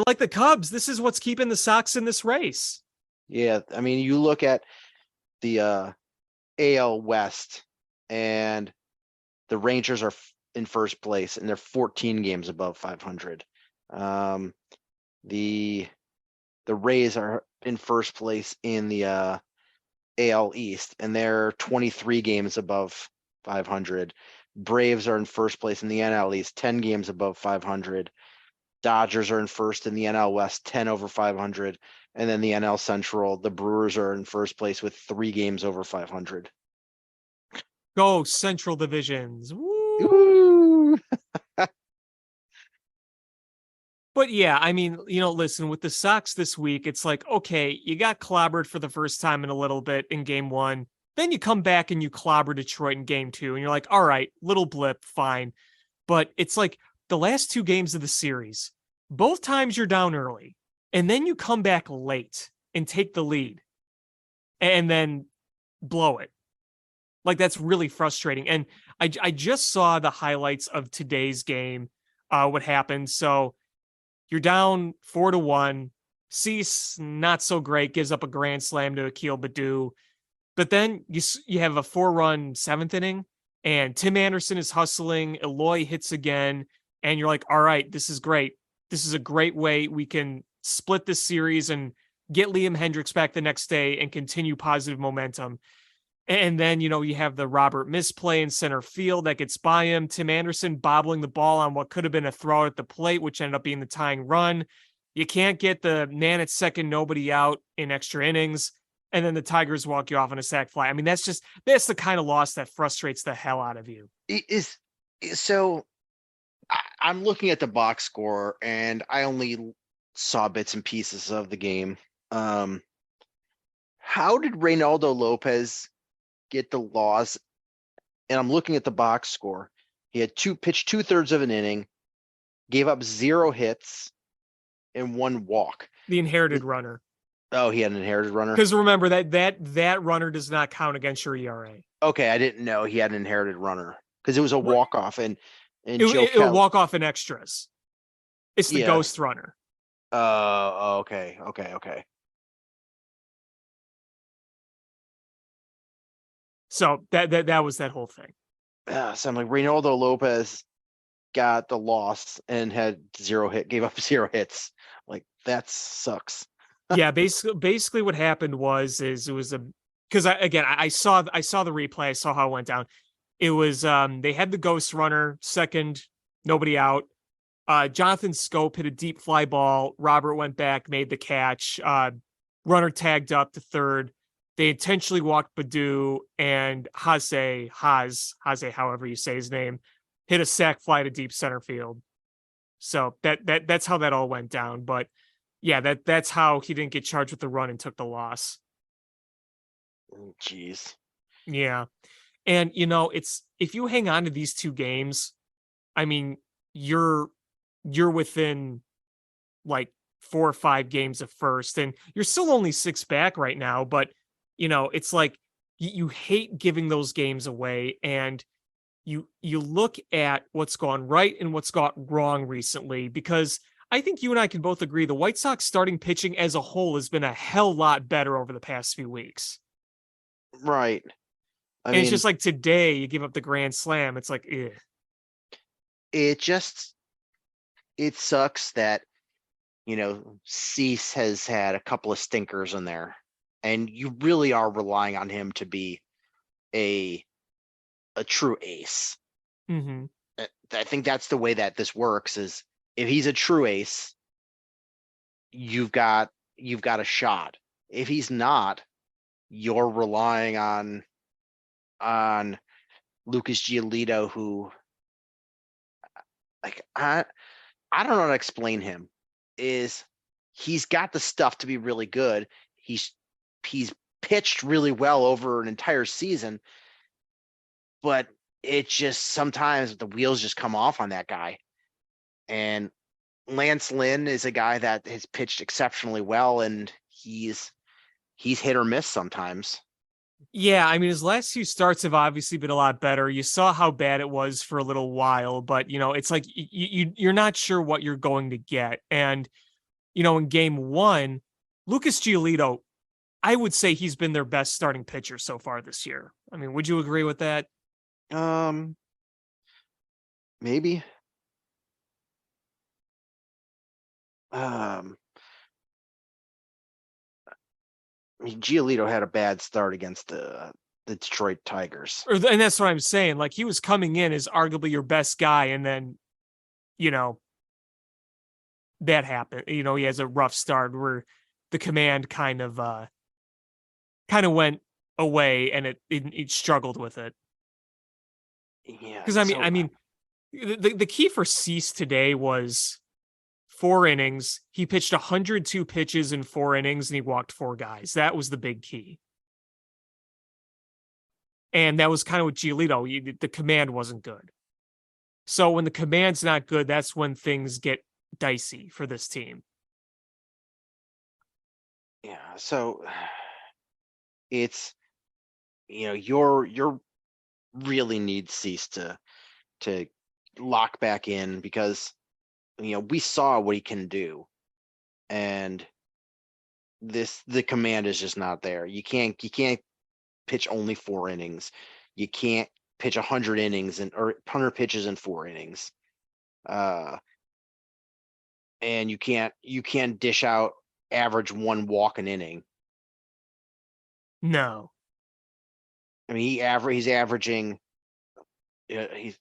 like the Cubs, this is what's keeping the Sox in this race.
Yeah, I mean, you look at the AL West, and the Rangers are in first place, and they're 14 games above 500. The Rays are in first place in the AL East, and they're 23 games above 500. Braves are in first place in the NL East, 10 games above 500. Dodgers are in first in the NL West, 10 over 500. And then the NL Central, the Brewers are in first place with 3 games over 500.
Go Central Divisions. Woo!
Ooh.
But yeah, I mean, listen, with the Sox this week, it's like, okay, you got clobbered for the first time in a little bit in game 1. Then you come back and you clobber Detroit in game 2. And you're like, all right, little blip, fine. But it's like the last 2 games of the series, both times you're down early. And then you come back late and take the lead. And then blow it. Like, that's really frustrating. And I just saw the highlights of today's game, what happened. So you're down 4-1. Cease, not so great, gives up a grand slam to Akil Baddoo. But then you have a 4-run 7th inning, and Tim Anderson is hustling. Eloy hits again, and you're like, all right, this is great. This is a great way we can split this series and get Liam Hendricks back the next day and continue positive momentum. And then, you have the Robert misplay in center field that gets by him. Tim Anderson bobbling the ball on what could have been a throw at the plate, which ended up being the tying run. You can't get the man at second, nobody out in extra innings. And then the Tigers walk you off on a sac fly. I mean, that's the kind of loss that frustrates the hell out of you.
So I'm looking at the box score, and I only saw bits and pieces of the game. How did Reynaldo Lopez get the loss? And I'm looking at the box score. He had pitched 2/3 of an inning, gave up 0 hits and 1 walk.
The inherited runner.
Oh, he had an inherited runner.
Because remember that runner does not count against your ERA.
Okay, I didn't know he had an inherited runner because it was a walk off, and
it would walk off in extras. It's the ghost runner.
Okay.
So that was that whole thing.
So I'm like, Reynaldo Lopez got the loss and had 0 hit, gave up 0 hits. Like, that sucks.
Yeah, basically what happened was it was because I saw the replay, I saw how it went down. It was they had the ghost runner second, nobody out. Jonathan Scope hit a deep fly ball. Robert went back, made the catch. Runner tagged up to third. They intentionally walked Baddoo, and Haze, however you say his name, hit a sac fly to deep center field. So that's how that all went down. But yeah, that's how he didn't get charged with the run and took the loss.
Jeez.
Yeah. And it's, if you hang on to these 2 games, I mean, you're within like 4 or 5 games of first, and you're still only 6 back right now, but it's like you hate giving those games away, and you look at what's gone right and what's gone wrong recently, because I think you and I can both agree the White Sox starting pitching as a whole has been a hell lot better over the past few weeks.
Right.
And it's just like today you give up the grand slam. It's like, eh.
It sucks that, Cease has had a couple of stinkers in there, and you really are relying on him to be a true ace.
Mm-hmm.
I think that's the way that this works, is if he's a true ace, you've got a shot. If he's not, you're relying on Lucas Giolito, who like I don't know how to explain him. Is he's got the stuff to be really good. He's pitched really well over an entire season, but it just sometimes the wheels just come off on that guy. And Lance Lynn is a guy that has pitched exceptionally well, and he's hit or miss sometimes.
Yeah, I mean, his last few starts have obviously been a lot better. You saw how bad it was for a little while, but it's like you're not sure what you're going to get. And in game one, Lucas Giolito, I would say he's been their best starting pitcher so far this year. I mean, would you agree with that?
Maybe. Um, I mean, Giolito had a bad start against the Detroit Tigers.
And that's what I'm saying. Like, he was coming in as arguably your best guy, and then, that happened. He has a rough start where the command kind of went away, and it struggled with it.
Yeah,
Because the key for Cease today was 4 innings. He pitched 102 pitches in 4 innings, and he walked 4 guys. That was the big key. And that was kind of with Giolito. The command wasn't good. So when the command's not good, that's when things get dicey for this team.
Yeah, so it's you're really need Cease to lock back in, because we saw what he can do, and the command is just not there. You can't pitch only 4 innings. You can't pitch 100 innings or 100 pitches in 4 innings. And you can't dish out average 1 walk an inning.
No.
I mean, he's averaging he's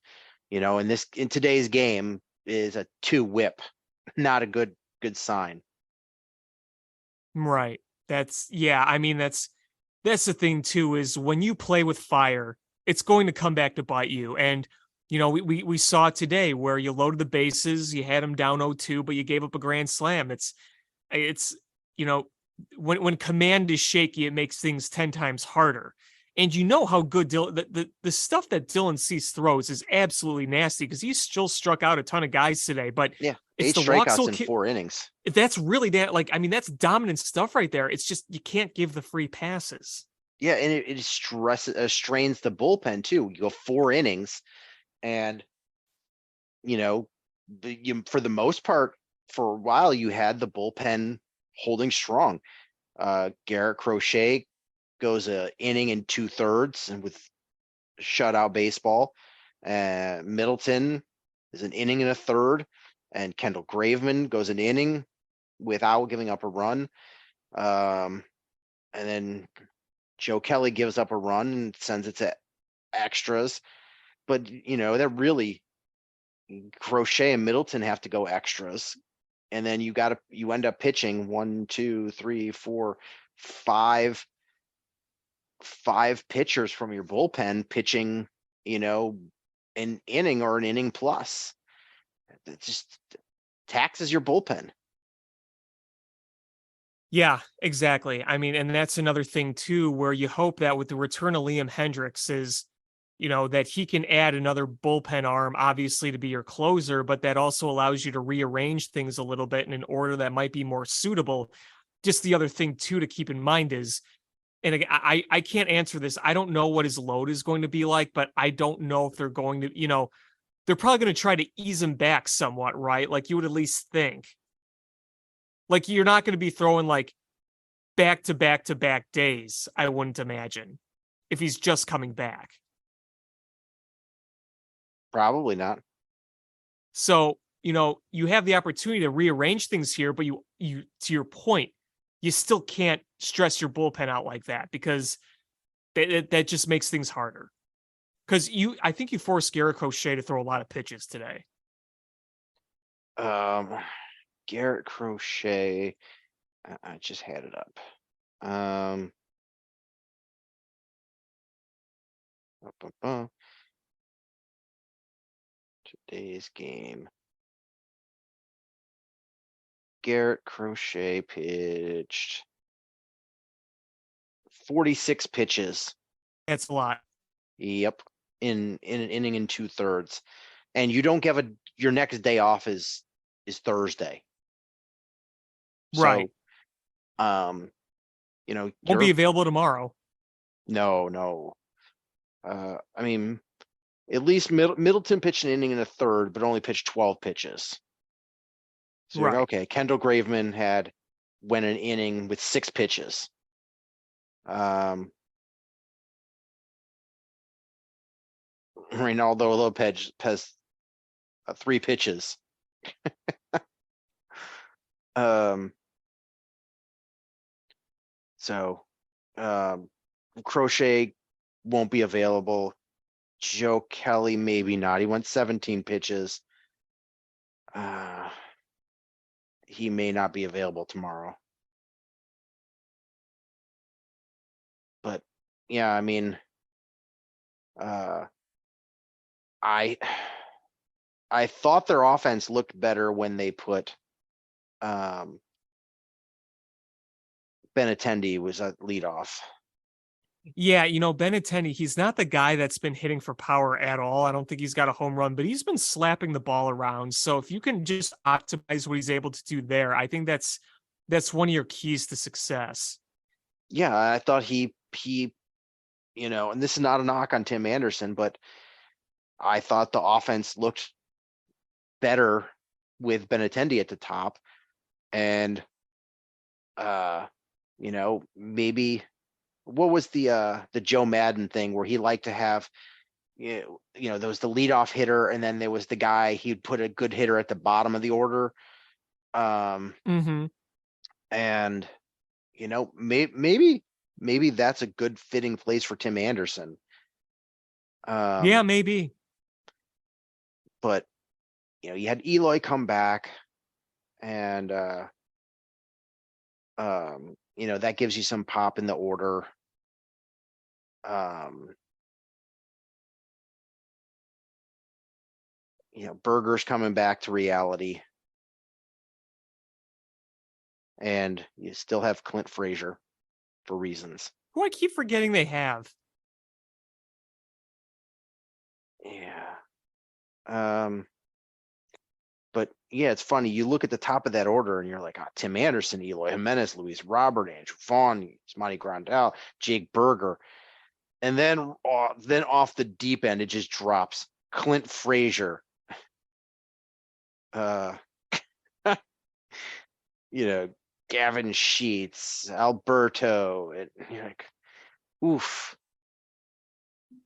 in today's game is a 2 whip. Not a good sign.
Right. That's the thing too, is when you play with fire, it's going to come back to bite you. And we saw today where you loaded the bases, you had him down 0-2, but you gave up a grand slam. It's when command is shaky, it makes things 10 times harder. And how good the stuff that Dylan Cease throws is absolutely nasty, because he still struck out a ton of guys today. But
yeah,
it's
8
the
strikeouts in 4 innings.
That's really that's dominant stuff right there. It's just you can't give the free passes.
Yeah, and it strains the bullpen too. You go 4 innings, and for the most part, for a while, you had the bullpen holding strong. Garrett Crochet goes a inning and 2/3 and with shutout baseball. Middleton is an inning and a third, and Kendall Graveman goes an inning without giving up a run. And then Joe Kelly gives up a run and sends it to extras. But that really, Crochet and Middleton have to go extras. And then you end up pitching 1, 2, 3, 4, 5 pitchers from your bullpen pitching, an inning or an inning plus. It just taxes your bullpen.
Yeah, exactly. I mean, and that's another thing too, where you hope that with the return of Liam Hendriks is, that he can add another bullpen arm, obviously, to be your closer, but that also allows you to rearrange things a little bit in an order that might be more suitable. Just the other thing too to keep in mind is, and again, I can't answer this. I don't know what his load is going to be like, but I don't know if they're going to, they're probably going to try to ease him back somewhat, right? Like you would at least think. Like you're not going to be throwing like back to back to back days, I wouldn't imagine, if he's just coming back.
Probably not.
So, you have the opportunity to rearrange things here, but you to your point, you still can't stress your bullpen out like that, because that just makes things harder. Because I think you forced Garrett Crochet to throw a lot of pitches today.
Garrett Crochet, I just had it up. Today's game. Garrett Crochet pitched 46 pitches.
That's a lot.
Yep. In an inning and 2/3. And you don't give your next day off is Thursday.
Right.
So,
Won't be available tomorrow.
No. I mean, at least Middleton pitched an inning and a third, but only pitched 12 pitches. So you're like,
Right.
okay, Kendall Graveman went an inning with 6 pitches. Reynaldo Lopez has 3 pitches. So Crochet won't be available. Joe Kelly, maybe not. He went 17 pitches. He may not be available tomorrow. But yeah, I mean, I thought their offense looked better when they put Benintendi was at leadoff.
Yeah, Benintendi, he's not the guy that's been hitting for power at all. I don't think he's got a home run, but he's been slapping the ball around. So if you can just optimize what he's able to do there, I think that's one of your keys to success.
Yeah, I thought he and this is not a knock on Tim Anderson, but I thought the offense looked better with Benintendi at the top. And maybe what was the Joe Madden thing where he liked to have there was the leadoff hitter, and then there was the guy he'd put a good hitter at the bottom of the order.
Mm-hmm.
And maybe that's a good fitting place for Tim Anderson.
Yeah, maybe.
But you had Eloy come back, and that gives you some pop in the order. Berger's coming back to reality. And you still have Clint Frazier for reasons.
Who I keep forgetting they have.
Yeah. But yeah, it's funny. You look at the top of that order and you're like, Tim Anderson, Eloy Jimenez, Luis Robert, Andrew Vaughn, Monty Grandal, Jake Berger. And then off the deep end, it just drops. Clint Frazier. Gavin Sheets, Alberto. And you're like, oof.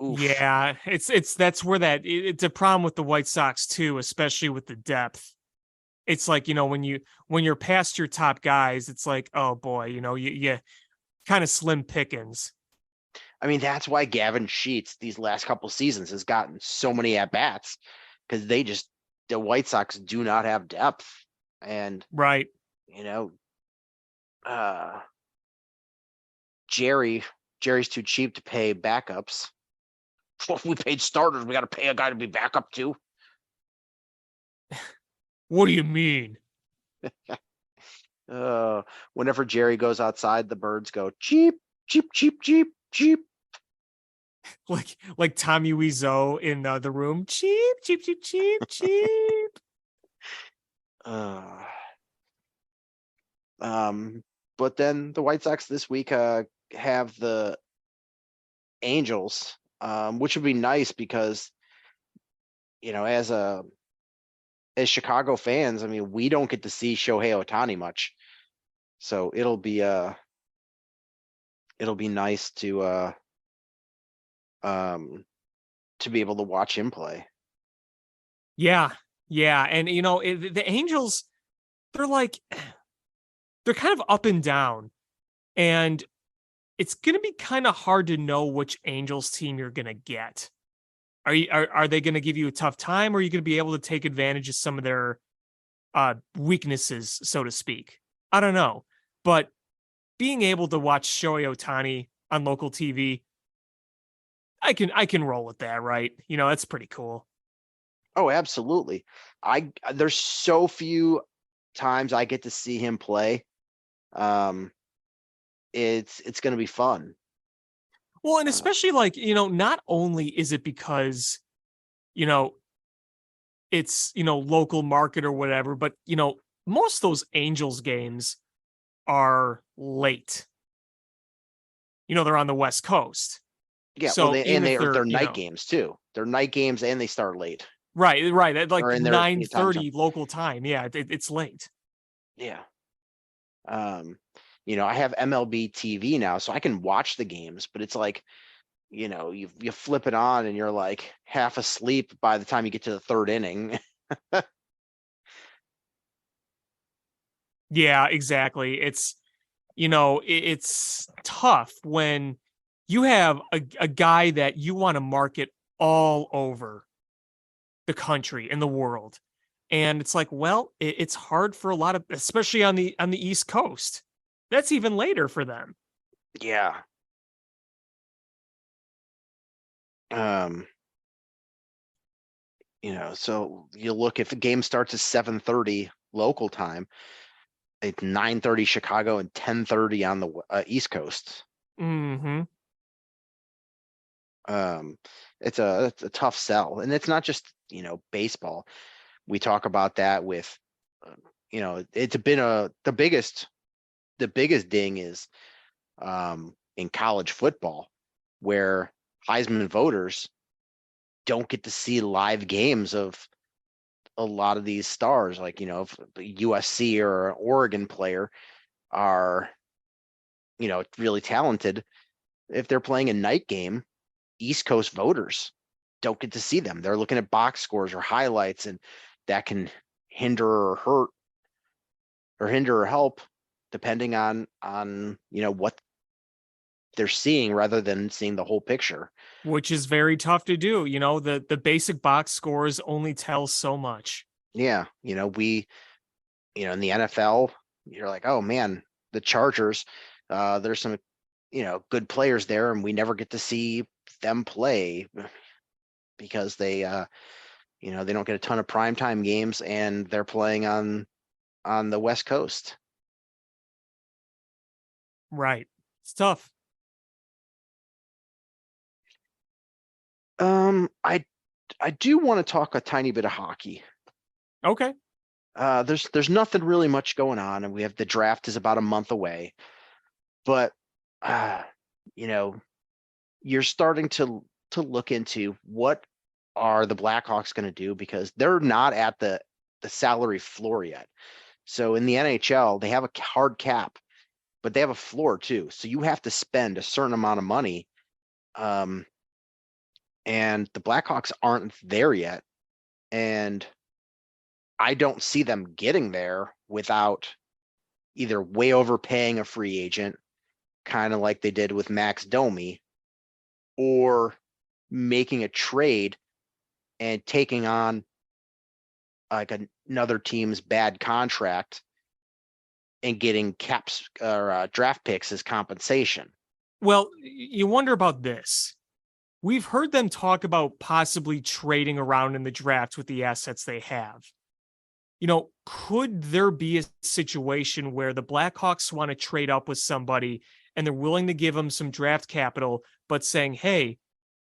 Yeah, that's where it's a problem with the White Sox too, especially with the depth. It's like, when you're past your top guys, it's like, oh boy, you kind of slim pickings.
I mean, that's why Gavin Sheets these last couple seasons has gotten so many at bats, because the White Sox do not have depth. And
right,
Jerry's too cheap to pay backups. We paid starters. We got to pay a guy to be backup too.
What do you mean?
Whenever Jerry goes outside, the birds go cheap, cheap, cheap, cheap, cheap.
Like Tommy Wiseau in the room. Cheap, cheap, cheap, cheap, cheap.
But then the White Sox this week have the Angels, which would be nice because, as Chicago fans, I mean, we don't get to see Shohei Ohtani much, so it'll be nice to be able to watch him play.
Yeah, and the Angels, they're kind of up and down, and it's going to be kind of hard to know which Angels team you're going to get. Are they going to give you a tough time, or are you going to be able to take advantage of some of their weaknesses, so to speak? I don't know, but being able to watch Shohei Ohtani on local TV, I can roll with that, right? That's pretty cool.
Oh, absolutely. There's so few times I get to see him play. Um, it's going to be fun.
Well, and
Uh,
especially like, not only is it because, you know, it's, local market or whatever, but, most of those Angels games are late. They're on the West Coast.
yeah, well,
So even if
they're
they're,
night games too. They're night games and they start late
right, at like
or in their time zone.
9:30 local time. Yeah, it's late.
Yeah. Um, I have MLB TV now, so I can watch the games, but it's like, you flip it on and you're like half asleep by the time you get to the third inning.
Yeah, exactly. It's tough when you have a guy that you want to market all over the country and the world. And it's like, well, it's hard for a lot of, especially on the East Coast. That's even later for them.
Yeah. Um, so you look if the game starts at 7:30 local time, it's 9:30 Chicago and 10:30 on the East Coast.
Hmm.
Um, it's a tough sell, and it's not just baseball. We talk about that with, it's been the biggest ding is in college football, where Heisman voters don't get to see live games of a lot of these stars. Like, if USC or an Oregon player are, really talented, if they're playing a night game, East Coast voters don't get to see them. They're looking at box scores or highlights, and that can hinder or hurt or hinder or help depending on what they're seeing rather than seeing the whole picture.
Which is very tough to do. The basic box scores only tell so much.
Yeah, we in the NFL, you're like, oh man, the Chargers, there's some good players there, and we never get to see them play because they don't get a ton of primetime games, and they're playing on the West Coast.
Right. It's tough.
I do want to talk a tiny bit of hockey.
Okay.
There's nothing really much going on, and we have the draft is about a month away, but uh, you know, you're starting to look into what are the Blackhawks going to do, because they're not at the salary floor yet. So in the NHL, they have a hard cap, but they have a floor too. So you have to spend a certain amount of money. And the Blackhawks aren't there yet. And I don't see them getting there without either way overpaying a free agent, kind of like they did with Max Domi, or making a trade and taking on like another team's bad contract and getting caps or draft picks as compensation.
Well, you wonder about this. We've heard them talk about possibly trading around in the draft with the assets they have. Could there be a situation where the Blackhawks want to trade up with somebody and they're willing to give them some draft capital, but saying, hey,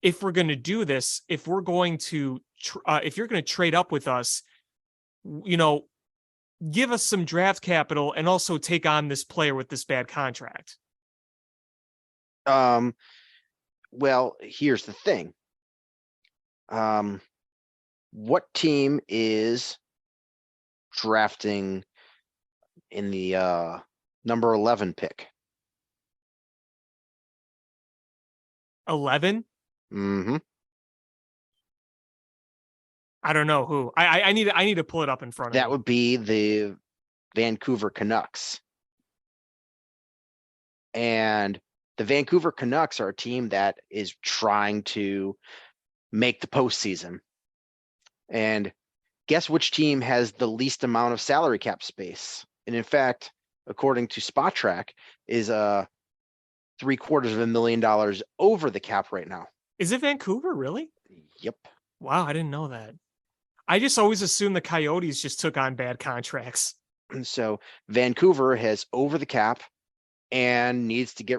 if we're going to do this, if you're going to trade up with us, give us some draft capital and also take on this player with this bad contract.
Well, here's the thing. What team is drafting in the number 11 pick?
11?
Mm-hmm.
I don't know who. I need to pull it up in front of me.
That would be the Vancouver Canucks. And the Vancouver Canucks are a team that is trying to make the postseason. And guess which team has the least amount of salary cap space? And in fact, according to Spot Track, is $750,000 over the cap right now.
Is it Vancouver, really?
Yep.
Wow, I didn't know that. I just always assumed the Coyotes just took on bad contracts.
And so Vancouver has over the cap and needs to get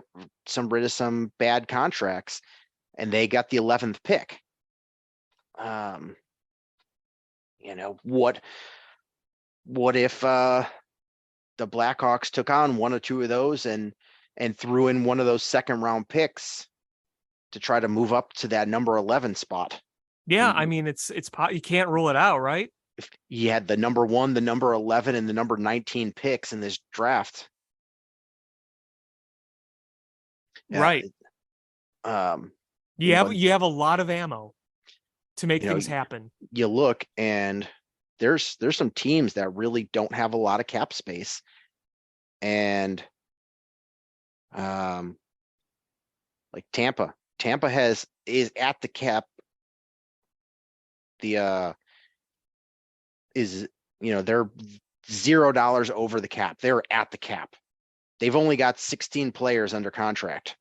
rid of some bad contracts, and they got the 11th pick. What if the Blackhawks took on one or two of those and threw in one of those second round picks to try to move up to that number 11 spot?
Yeah, I mean, it's you can't rule it out, right?
If you had the number 1, the number 11, and the number 19 picks in this draft.
Right. You have a lot of ammo to make things happen.
You look, and there's some teams that really don't have a lot of cap space, and like Tampa is at the cap. They're $0 over the cap. They're at the cap. They've only got 16 players under contract.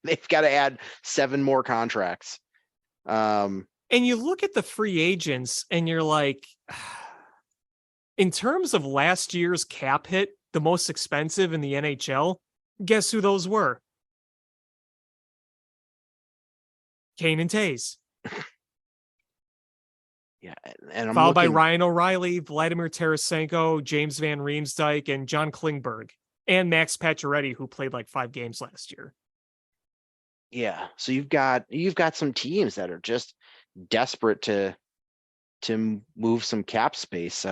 They've got to add 7 more contracts.
And you look at the free agents and you're like, in terms of last year's cap hit, the most expensive in the NHL, guess who those were? Kane and Tays.
Yeah, and I'm
followed by Ryan O'Reilly, Vladimir Tarasenko, James Van Riemsdyk, and John Klingberg, and Max Pacioretty, who played like 5 games last year.
Yeah, so you've got some teams that are just desperate to move some cap space.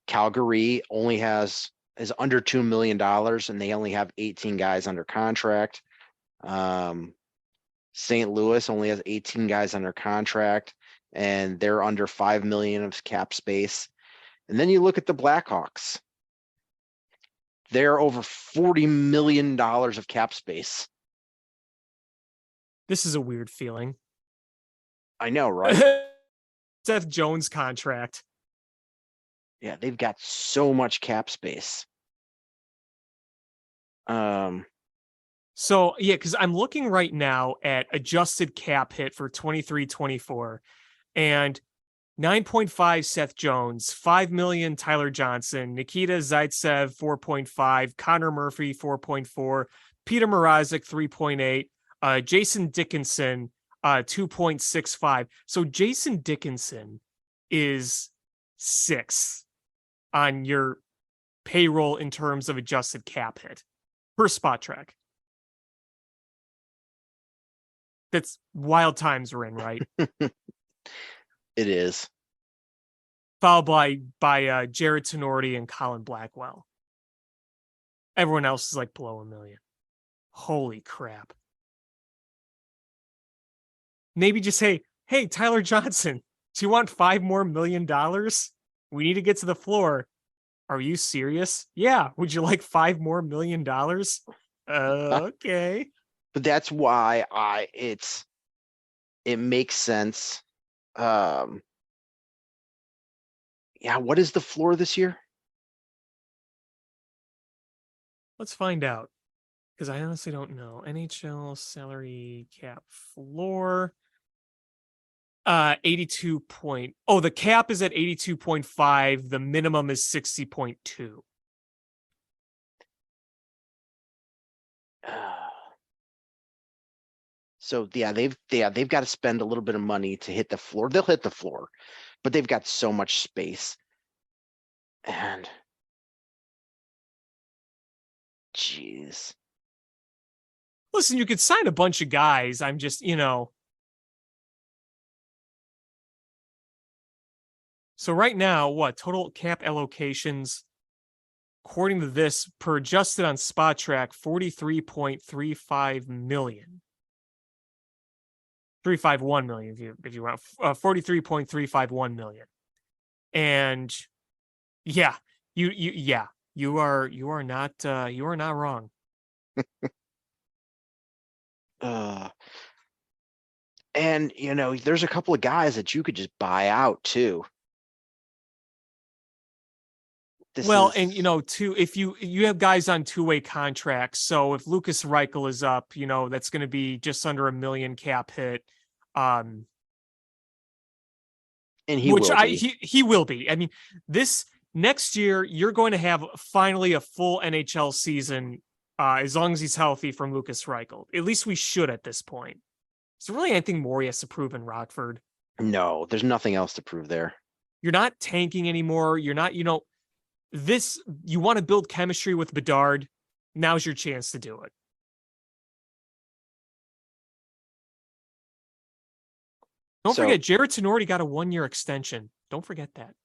Calgary only is under $2 million, and they only have 18 guys under contract. St. Louis only has 18 guys under contract, and they're under $5 million of cap space. And then you look at the Blackhawks. They're over $40 million of cap space.
This is a weird feeling.
I know, right?
Seth Jones contract.
Yeah, they've got so much cap space.
So, yeah, because I'm looking right now at adjusted cap hit for 23-24, and 9.5 Seth Jones, 5 million Tyler Johnson, Nikita Zaitsev 4.5, Connor Murphy 4.4, Peter Mrazek 3.8, Jason Dickinson 2.65. So Jason Dickinson is 6 on your payroll in terms of adjusted cap hit per Spot Track. That's wild times we're in, right?
It is.
Followed by Jared Tenorti and Colin Blackwell. Everyone else is like below $1 million. Holy crap. Maybe just say, hey, Tyler Johnson, do you want $5 more million? We need to get to the floor. Are you serious? Yeah. Would you like $5 more million? Okay.
But that's why it makes sense. Yeah, what is the floor this year?
Let's find out, because I honestly don't know. NHL salary cap floor. 82 point. Oh, the cap is at 82.5. The minimum is 60.2.
So yeah, they've got to spend a little bit of money to hit the floor. They'll hit the floor, but they've got so much space. And jeez.
Listen, you could sign a bunch of guys. I'm just, So right now, what total cap allocations, according to this, per adjusted on Spot Track, 43.35 million. 351 million if you want 43.351 million. And yeah, you are not wrong.
And there's a couple of guys that you could just buy out too.
If you have guys on 2-way contracts, so if Lucas Reichel is up, that's going to be just under $1 million cap hit.
And he
which
will be.
he will be. I mean, this next year you're going to have finally a full NHL season, as long as he's healthy, from Lucas Reichel. At least we should at this point. Is there really anything more he has to prove in Rockford?
No, there's nothing else to prove there.
You're not tanking anymore. You're not, this, you want to build chemistry with Bedard. Now's your chance to do it. Don't forget, Jared Tenorti got a 1-year extension. Don't forget that.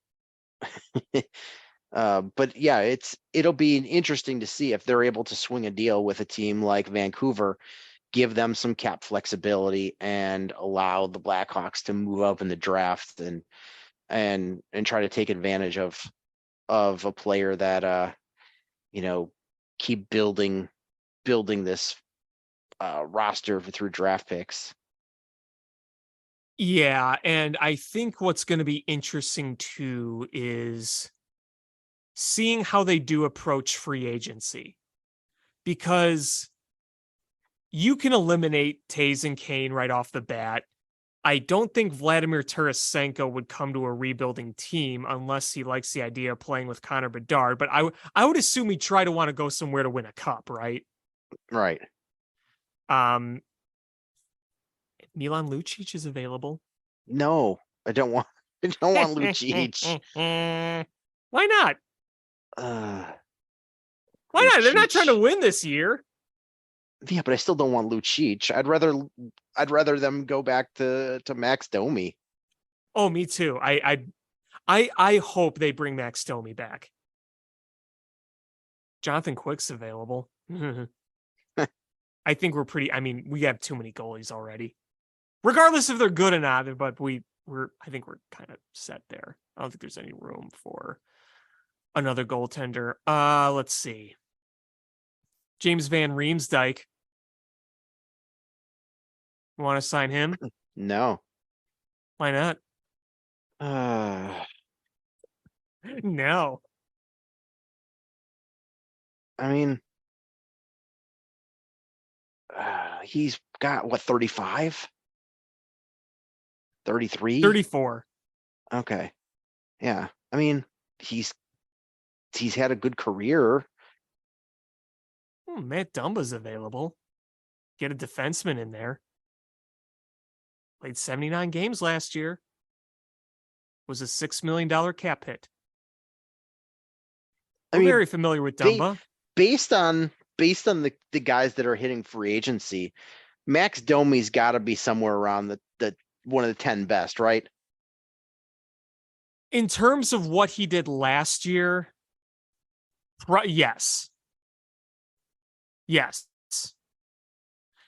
But yeah, it'll be interesting to see if they're able to swing a deal with a team like Vancouver, give them some cap flexibility, and allow the Blackhawks to move up in the draft and try to take advantage of a player that keep building this roster through draft picks.
Yeah, and I think what's going to be interesting too is seeing how they do approach free agency, because you can eliminate Taves and Kane right off the bat. I don't think Vladimir Tarasenko would come to a rebuilding team unless he likes the idea of playing with Connor Bedard, but I would assume he'd try to want to go somewhere to win a cup, right?
Right.
Milan Lucic is available.
No, I don't want Lucic.
Why not? Why not? They're not trying to win this year.
Yeah, but I still don't want Lucic. I'd rather them go back to Max Domi.
Oh, me too. I hope they bring Max Domi back. Jonathan Quick's available. I think we have too many goalies already. Regardless if they're good or not, but I think we're kind of set there. I don't think there's any room for another goaltender. Let's see. James Van Riemsdyk. You want to sign him?
No.
Why not? No.
I mean, he's got what, 35? 33?
34.
Okay. Yeah. I mean, he's had a good career.
Matt Dumba's available. Get a defenseman in there. Played 79 games last year. Was a $6 million cap hit. I'm very familiar with Dumba.
Based on the guys that are hitting free agency, Max Domi's got to be somewhere around the one of the 10 best, right?
In terms of what he did last year, yes. Yes.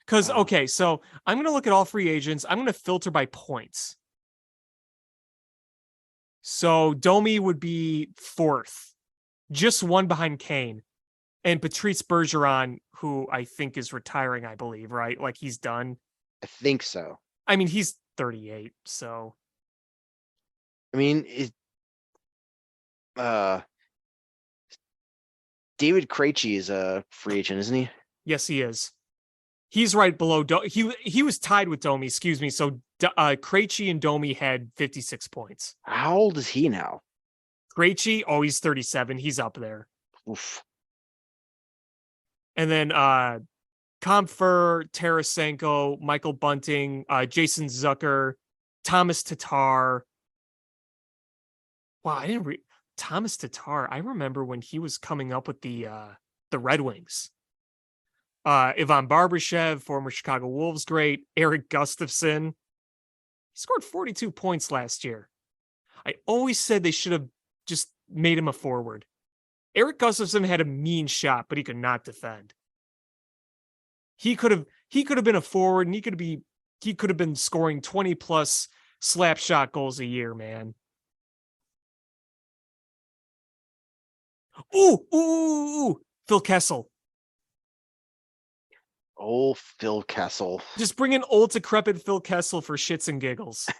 Because, okay, so I'm going to look at all free agents. I'm going to filter by points. So Domi would be 4th, just one behind Kane. And Patrice Bergeron, who I think is retiring, I believe, right? Like, he's done.
I think so.
I mean, he's 38, so.
I mean, David Krejci is a free agent, isn't he?
Yes, he is. He's right below. He was tied with Domi, excuse me. So Krejci and Domi had 56 points.
How old is he now?
Krejci, he's 37. He's up there.
Oof.
And then Comfer, Tarasenko, Michael Bunting, Jason Zucker, Thomas Tatar. Wow, I didn't read Thomas Tatar. I remember when he was coming up with the Red Wings. Ivan Barbashev, former Chicago Wolves great. Eric Gustafson. He scored 42 points last year. I always said they should have just made him a forward. Eric Gustafson had a mean shot, but he could not defend. He could have been a forward, and he could have been scoring 20 plus slap shot goals a year, man. Ooh, Phil Kessel.
Oh, Phil Kessel.
Just bring in old decrepit Phil Kessel for shits and giggles.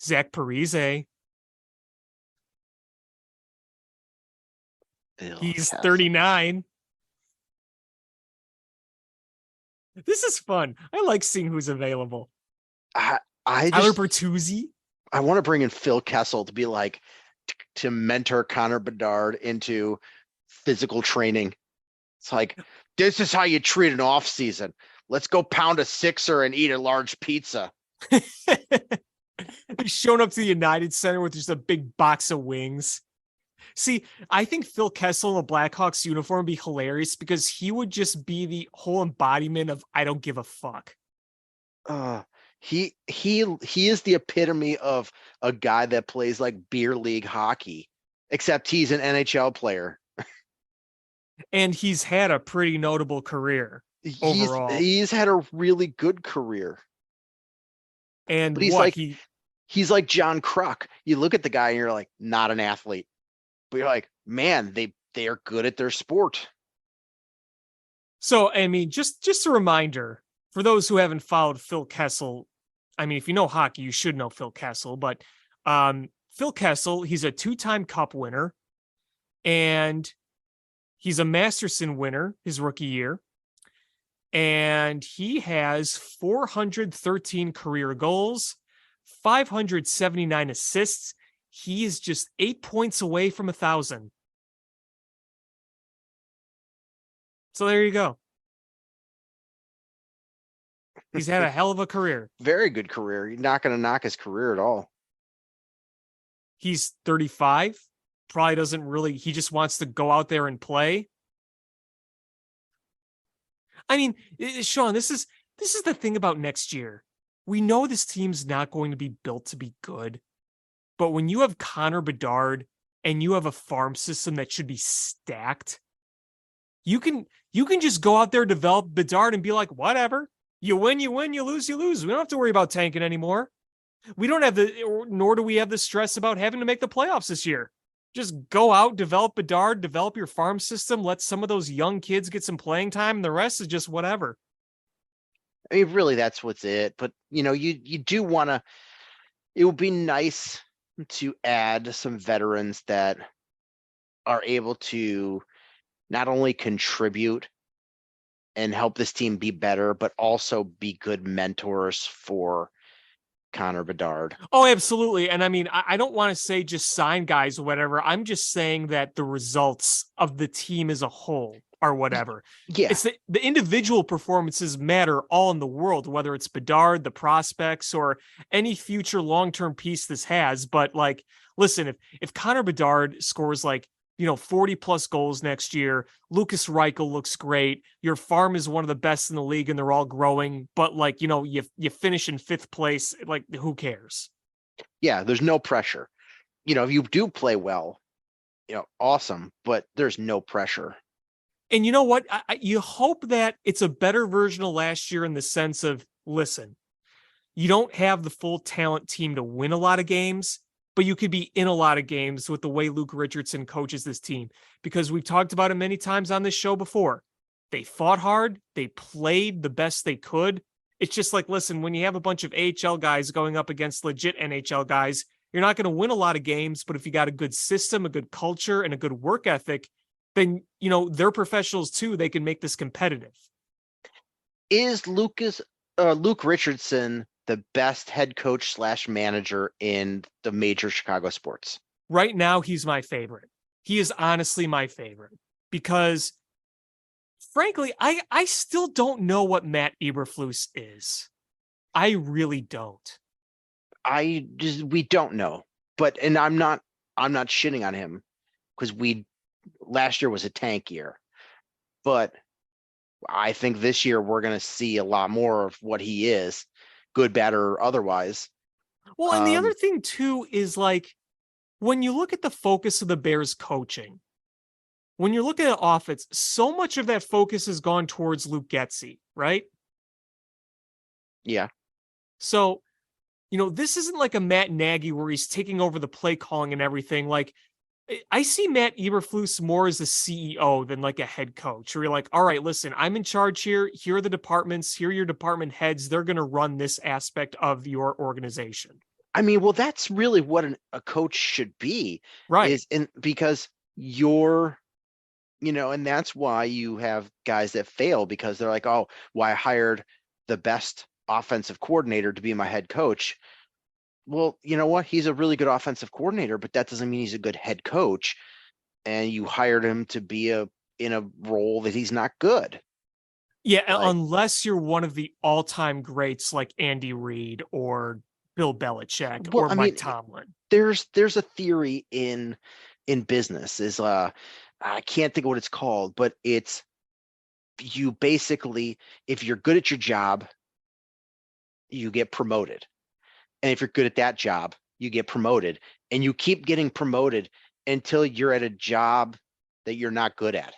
Zach Parise. He's 39. This is fun. I like seeing who's available.
I
Tyler
just
Bertuzzi.
I want to bring in Phil Kessel to be like to mentor Connor Bedard into physical training. It's like, this is how you treat an off season. Let's go pound a sixer and eat a large pizza.
He's showing up to the United Center with just a big box of wings. See, I think Phil Kessel in a Blackhawks uniform would be hilarious because he would just be the whole embodiment of I don't give a fuck.
He is the epitome of a guy that plays like beer league hockey, except he's an NHL player.
And he's had a pretty notable career overall.
He's had a really good career.
And
but he's like John Kruk. You look at the guy and you're like, not an athlete. But you're like, man, they are good at their sport.
So, I mean, just a reminder for those who haven't followed Phil Kessel. I mean, if you know hockey, you should know Phil Kessel. But Phil Kessel, he's a 2-time Cup winner, and he's a Masterson winner his rookie year. And he has 413 career goals, 579 assists. He is just 8 points away from 1,000. So there you go. He's had a hell of a career.
Very good career. You're not going to knock his career at all.
He's 35. Probably doesn't really, he just wants to go out there and play. I mean, Sean, this is the thing about next year. We know this team's not going to be built to be good. But when you have Connor Bedard and you have a farm system that should be stacked, you can just go out there, develop Bedard, and be like, whatever. You win, you lose, you lose. We don't have to worry about tanking anymore. We don't have nor do we have the stress about having to make the playoffs this year. Just go out, develop Bedard, develop your farm system, let some of those young kids get some playing time, and the rest is just whatever.
I mean, really, that's what's it. But, you do want to, it would be nice to add some veterans that are able to not only contribute and help this team be better, but also be good mentors for Connor Bedard.
Oh, absolutely. And I mean, I don't want to say just sign guys or whatever. I'm just saying that the results of the team as a whole are whatever.
Yeah.
It's the individual performances matter all in the world, whether it's Bedard, the prospects, or any future long-term piece this has. But like, listen, if Connor Bedard scores 40 plus goals next year, Lucas Reichel looks great. Your farm is one of the best in the league and they're all growing, but you finish in 5th place. Like, who cares?
Yeah. There's no pressure. If you do play well, awesome, but there's no pressure.
And you know what? You hope that it's a better version of last year in the sense of, listen, you don't have the full talent team to win a lot of games, but you could be in a lot of games with the way Luke Richardson coaches this team, because we've talked about it many times on this show before. They fought hard. They played the best they could. It's just like, listen, when you have a bunch of AHL guys going up against legit NHL guys, you're not going to win a lot of games, but if you got a good system, a good culture, and a good work ethic, then, they're professionals too. They can make this competitive.
Is Luke Richardson the best head coach / manager in the major Chicago sports?
Right now, he's my favorite. He is honestly my favorite because, frankly, I still don't know what Matt Eberflus is. I really don't.
We don't know, and I'm not shitting on him because last year was a tank year, but I think this year we're going to see a lot more of what he is, good, bad, or otherwise.
Well, and the other thing too is when you look at the focus of the Bears coaching, when you're looking at offense, so much of that focus has gone towards Luke Getsy, right?
Yeah.
So, this isn't like a Matt Nagy where he's taking over the play calling and everything. Like, I see Matt Eberflus more as a CEO than like a head coach, where you're like, all right, listen, I'm in charge here. Here are the departments. Here are your department heads. They're going to run this aspect of your organization.
I mean, well, that's really what a coach should be,
right?
Because you're and that's why you have guys that fail, because they're like, oh, well, I hired the best offensive coordinator to be my head coach. Well, you know what? He's a really good offensive coordinator, but that doesn't mean he's a good head coach. And you hired him to be in a role that he's not good.
Yeah,
Like,
unless you're one of the all-time greats like Andy Reid or Bill Belichick
well,
or
I mean,
Mike Tomlin.
there's a theory in business is I can't think of what it's called, but it's you basically, if you're good at your job, you get promoted. And if you're good at that job, you get promoted, and you keep getting promoted until you're at a job that you're not good at.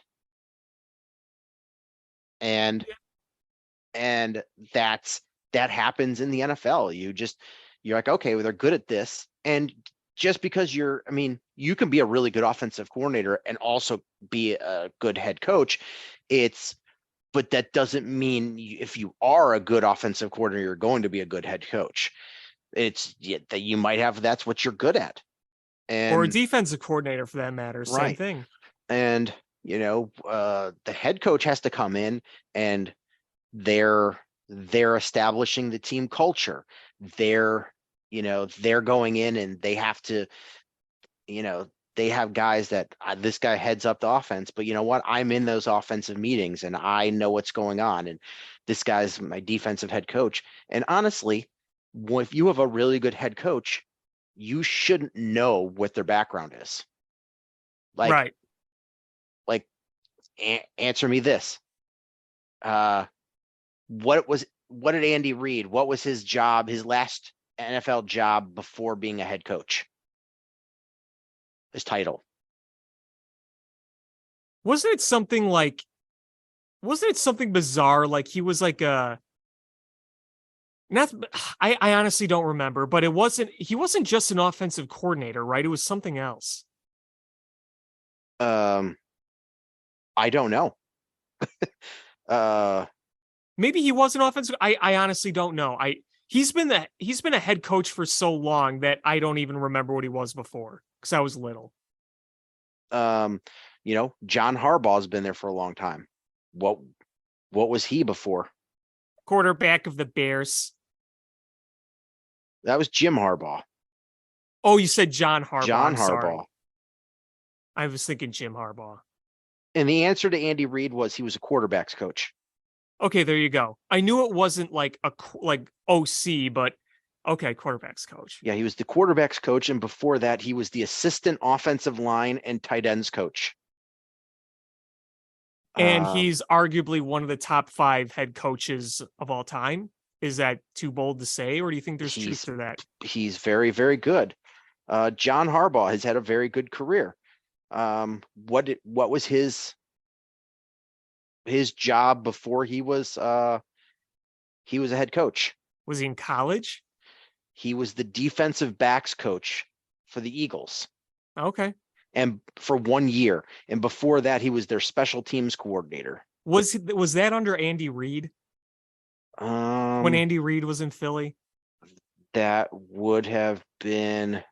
And that happens in the NFL. You're like, okay, well, they're good at this. And just because you can be a really good offensive coordinator and also be a good head coach. But that doesn't mean if you are a good offensive coordinator, you're going to be a good head coach. It's that you might have, that's what you're good at.
Or a
And
defensive coordinator for that matter. Same
right.
thing.
And, the head coach has to come in, and they're establishing the team culture. They're going in, and they have to, they have guys that this guy heads up the offense, but you know what? I'm in those offensive meetings and I know what's going on. And this guy's my defensive head coach. And honestly, if you have a really good head coach, you shouldn't know what their background is.
Right.
Like, answer me this. What did Andy Reid, what was his job, his last NFL job before being a head coach? His title.
Wasn't it something bizarre? Like he was like not, I honestly don't remember, but he wasn't just an offensive coordinator, right? It was something else.
I don't know.
Maybe he was an offensive. I honestly don't know. He's been a head coach for so long that I don't even remember what he was before because I was little.
John Harbaugh's been there for a long time. What was he before?
Quarterback of the Bears.
That was Jim Harbaugh.
Oh, you said John Harbaugh.
John
I'm
Harbaugh.
sorry. I was thinking Jim Harbaugh.
And the answer to Andy Reid was he was a quarterback's coach.
Okay, there you go. I knew it wasn't like OC, but okay, quarterback's coach.
Yeah, he was the quarterback's coach, and before that, he was the assistant offensive line and tight ends coach.
And he's arguably one of the top 5 head coaches of all time. Is that too bold to say, or do you think there's truth to that?
He's very, very good. John Harbaugh has had a very good career. What was his job before he was a head coach?
Was he in college?
He was the defensive backs coach for the Eagles.
Okay.
And for 1 year. And before that, he was their special teams coordinator.
Was that under Andy Reid? When Andy Reid was in Philly?
That would have been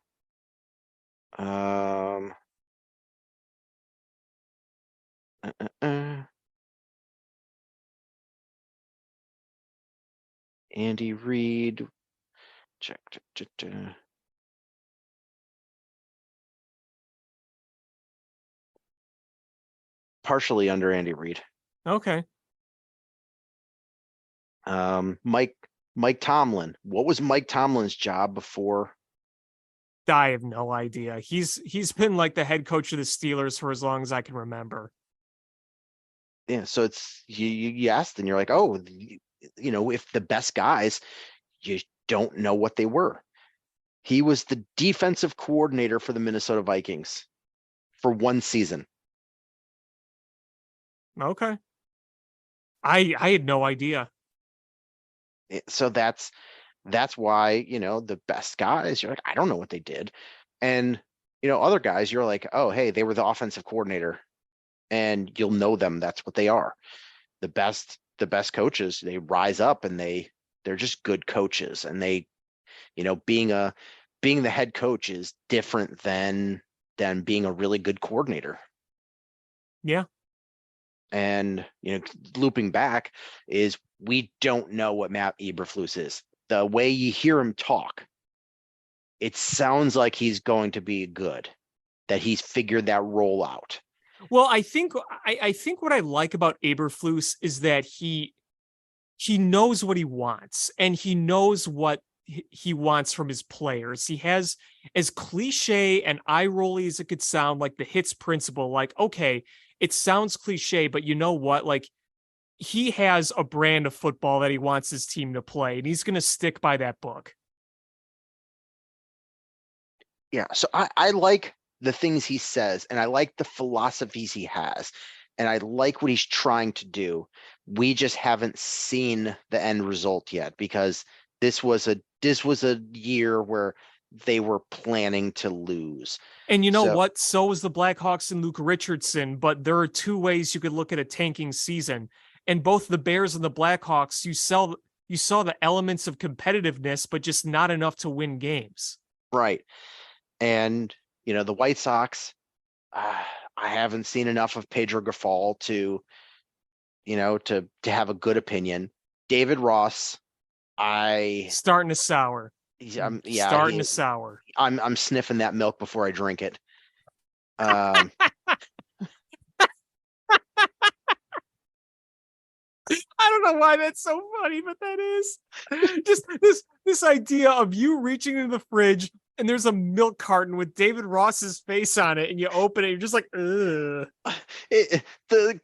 Andy Reid. Check. Partially under Andy Reid.
Okay.
Mike Tomlin. What was Mike Tomlin's job before?
I have no idea. He's been like the head coach of the Steelers for as long as I can remember.
Yeah, so it's you asked, and you're like, oh, if the best guys, you don't know what they were. He was the defensive coordinator for the Minnesota Vikings for 1 season.
Okay. I had no idea.
So that's why, the best guys, you're like, I don't know what they did. And, other guys, you're like, oh, hey, they were the offensive coordinator, and you'll know them. That's what they are. The best coaches, they rise up, and they're just good coaches. And they, being the head coach is different than being a really good coordinator.
Yeah.
And, looping back is we don't know what Matt Eberflus is. The way you hear him talk, it sounds like he's going to be good, that he's figured that role out.
Well, I think what I like about Eberflus is that he knows what he wants, and he knows what he wants from his players. He has, as cliche and eye-rolly as it could sound, like the hits principle, like, okay, it sounds cliche, but you know what? Like, he has a brand of football that he wants his team to play, and he's going to stick by that book.
Yeah. So I like the things he says, and I like the philosophies he has, and I like what he's trying to do. We just haven't seen the end result yet, because this was a year where they were planning to lose.
And you know what? So was the Blackhawks and Luke Richardson, but there are two ways you could look at a tanking season. And both the Bears and the Blackhawks, you saw the elements of competitiveness, but just not enough to win games.
Right. And, the White Sox, I haven't seen enough of Pedro Grifol to have a good opinion. David Ross,
starting to sour.
Starting
to sour.
I'm sniffing that milk before I drink it. I
don't know why that's so funny, but that is just this idea of you reaching into the fridge and there's a milk carton with David Ross's face on it, and you open it, you're just like, ugh.
The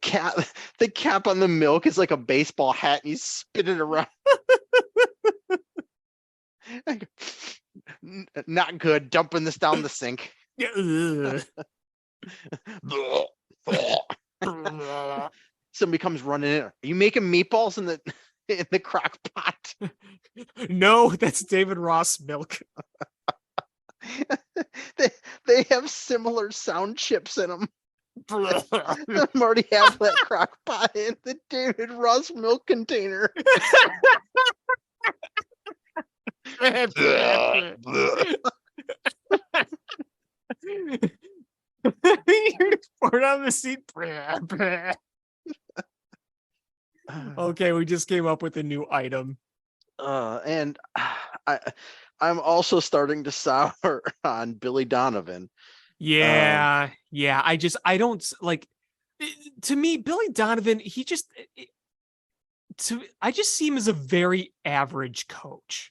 cap on the milk is like a baseball hat, and you spin it around. Not good. Dumping this down the sink.
Yeah.
Somebody comes running in. Are you making meatballs in the crock pot?
No, that's David Ross milk.
They have similar sound chips in them. I already have that crock pot in the David Ross milk container.
You're pour it on the seat. Okay, we just came up with a new item.
And I'm also starting to sour on Billy Donovan.
Yeah. I don't like. To me, Billy Donovan, I just see him as a very average coach.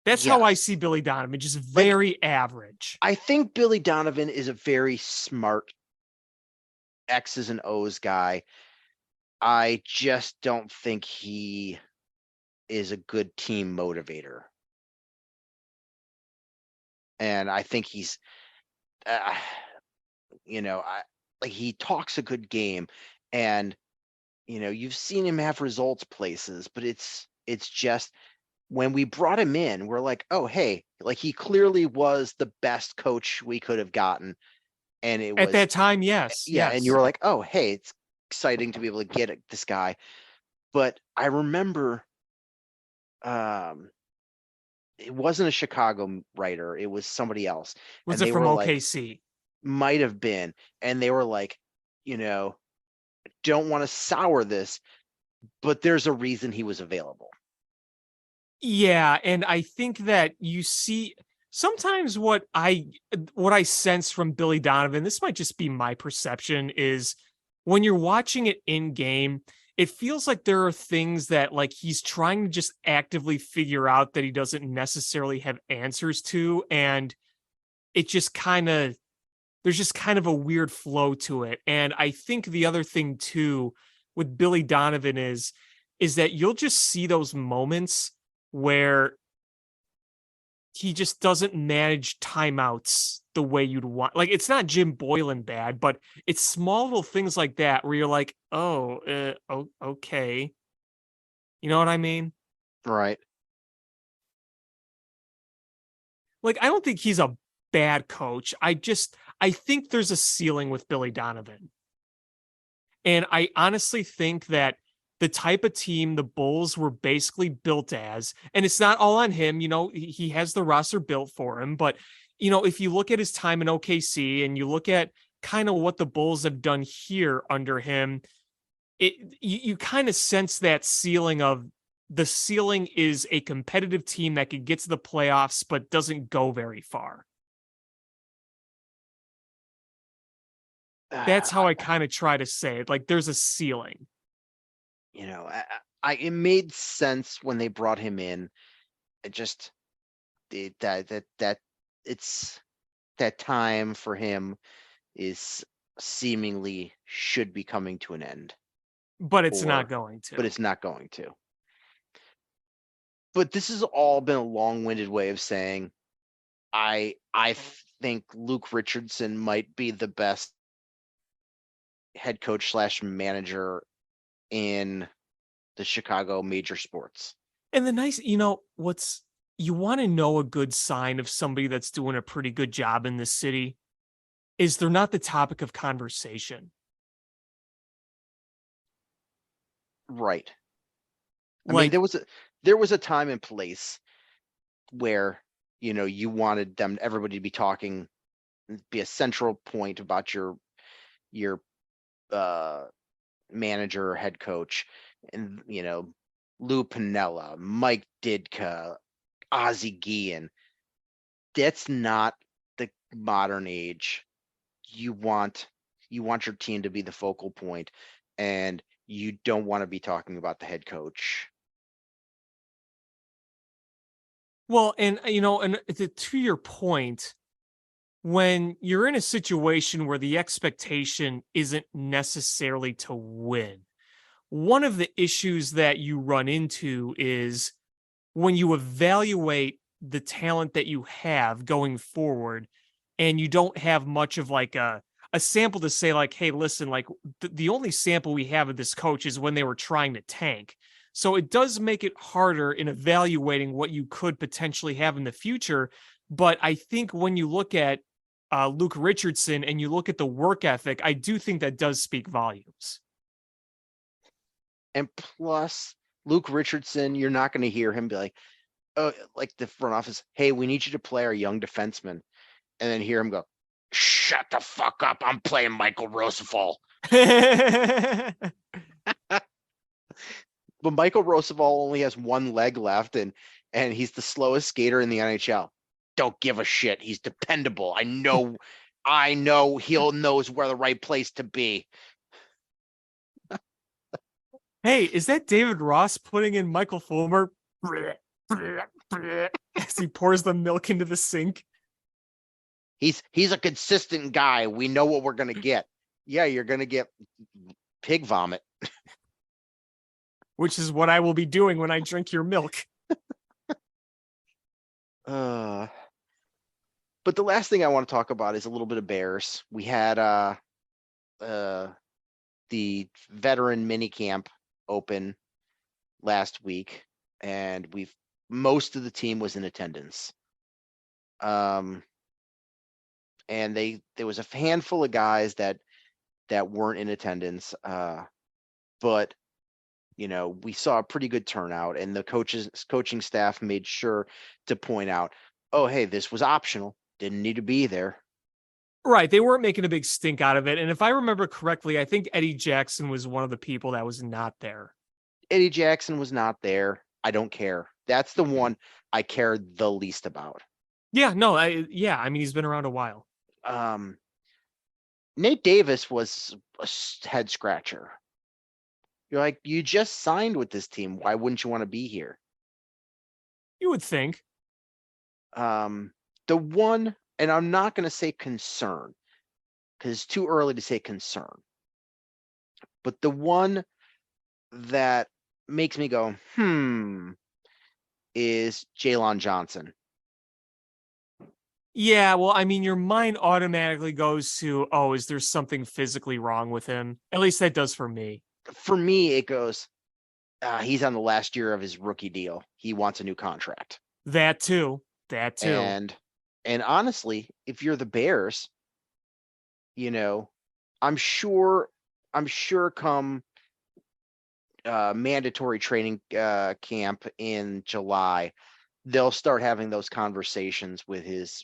That's how I see Billy Donovan, just very average.
I think Billy Donovan is a very smart X's and O's guy. I just don't think he is a good team motivator. And I think he's, he talks a good game, and, you've seen him have results places, but it's just, when we brought him in, we're like, oh, hey, like, he clearly was the best coach we could have gotten. And it was
at that time. Yes.
Yeah. And you were like, oh, hey, it's exciting to be able to get this guy. But I remember, it wasn't a Chicago writer. It was somebody else.
Was it from OKC?
Like, might have been. And they were like, don't want to sour this, but there's a reason he was available.
Yeah, and I think that you see sometimes what I sense from Billy Donovan, this might just be my perception, is when you're watching it in game, it feels like there are things that, like, he's trying to just actively figure out that he doesn't necessarily have answers to, and it just there's just kind of a weird flow to it. And I think the other thing too with Billy Donovan is that you'll just see those moments where he just doesn't manage timeouts the way you'd want. Like, it's not Jim Boylan bad, but it's small little things like that where you're like, okay. You know what I mean?
Right.
Like, I don't think he's a bad coach. I think there's a ceiling with Billy Donovan. And I honestly think that the type of team the Bulls were basically built as, and it's not all on him, he has the roster built for him, but if you look at his time in OKC and you look at kind of what the Bulls have done here under him, you kind of sense that ceiling of the ceiling is a competitive team that could get to the playoffs but doesn't go very far. That's how I kind of try to say it. Like there's a ceiling.
You know, it made sense when they brought him in. It just that it's that time for him is seemingly should be coming to an end.
But it's not going to.
But it's not going to. But this has all been a long-winded way of saying I think Luke Richardson might be the best head coach / manager in the Chicago major sports.
And the nice, you want to know a good sign of somebody that's doing a pretty good job in this city is they're not the topic of conversation.
Right. I mean, there was a time and place where, you wanted everybody to be talking, be a central point about your manager or head coach, and Lou Piniella, Mike Ditka, Ozzie Guillen. That's not the modern age. You want your team to be the focal point, and you don't want to be talking about the head coach.
Well, and to your point, when you're in a situation where the expectation isn't necessarily to win, one of the issues that you run into is when you evaluate the talent that you have going forward and you don't have much of like a sample to say like, hey, listen, like the only sample we have of this coach is when they were trying to tank. So it does make it harder in evaluating what you could potentially have in the future. But I think when you look at Luke Richardson and you look at the work ethic, I do think that does speak volumes.
And plus, Luke Richardson, you're not going to hear him be like, oh, like the front office, hey, we need you to play our young defenseman. And then hear him go, shut the fuck up. I'm playing Michael Roosevelt. But Michael Roosevelt only has one leg left, and he's the slowest skater in the NHL. Don't give a shit. He's dependable. I know he'll knows where the right place to be.
Hey, is that David Ross putting in Michael Fulmer as he pours the milk into the sink?
He's a consistent guy. We know what we're gonna get. Yeah, you're gonna get pig vomit.
Which is what I will be doing when I drink your milk.
But the last thing I want to talk about is a little bit of Bears. We had the veteran minicamp open last week, and most of the team was in attendance. And there was a handful of guys that weren't in attendance. But we saw a pretty good turnout, and the coaching staff made sure to point out, oh, hey, this was optional. Didn't need to be there.
Right. They weren't making a big stink out of it. And if I remember correctly, I think Eddie Jackson was one of the people that was not there.
Eddie Jackson was not there. I don't care. That's the one I care the least about.
Yeah, no, I mean, he's been around a while.
Nate Davis was a head scratcher. You're like, you just signed with this team. Why wouldn't you want to be here?
You would think.
The one, and I'm not going to say concern, because it's too early to say concern. But the one that makes me go, is Jalen Johnson.
Yeah, well, I mean, your mind automatically goes to, oh, is there something physically wrong with him? At least that does for me.
For me, it goes, he's on the last year of his rookie deal. He wants a new contract.
That too.
And honestly, if you're the Bears, I'm sure come mandatory training camp in July, they'll start having those conversations with his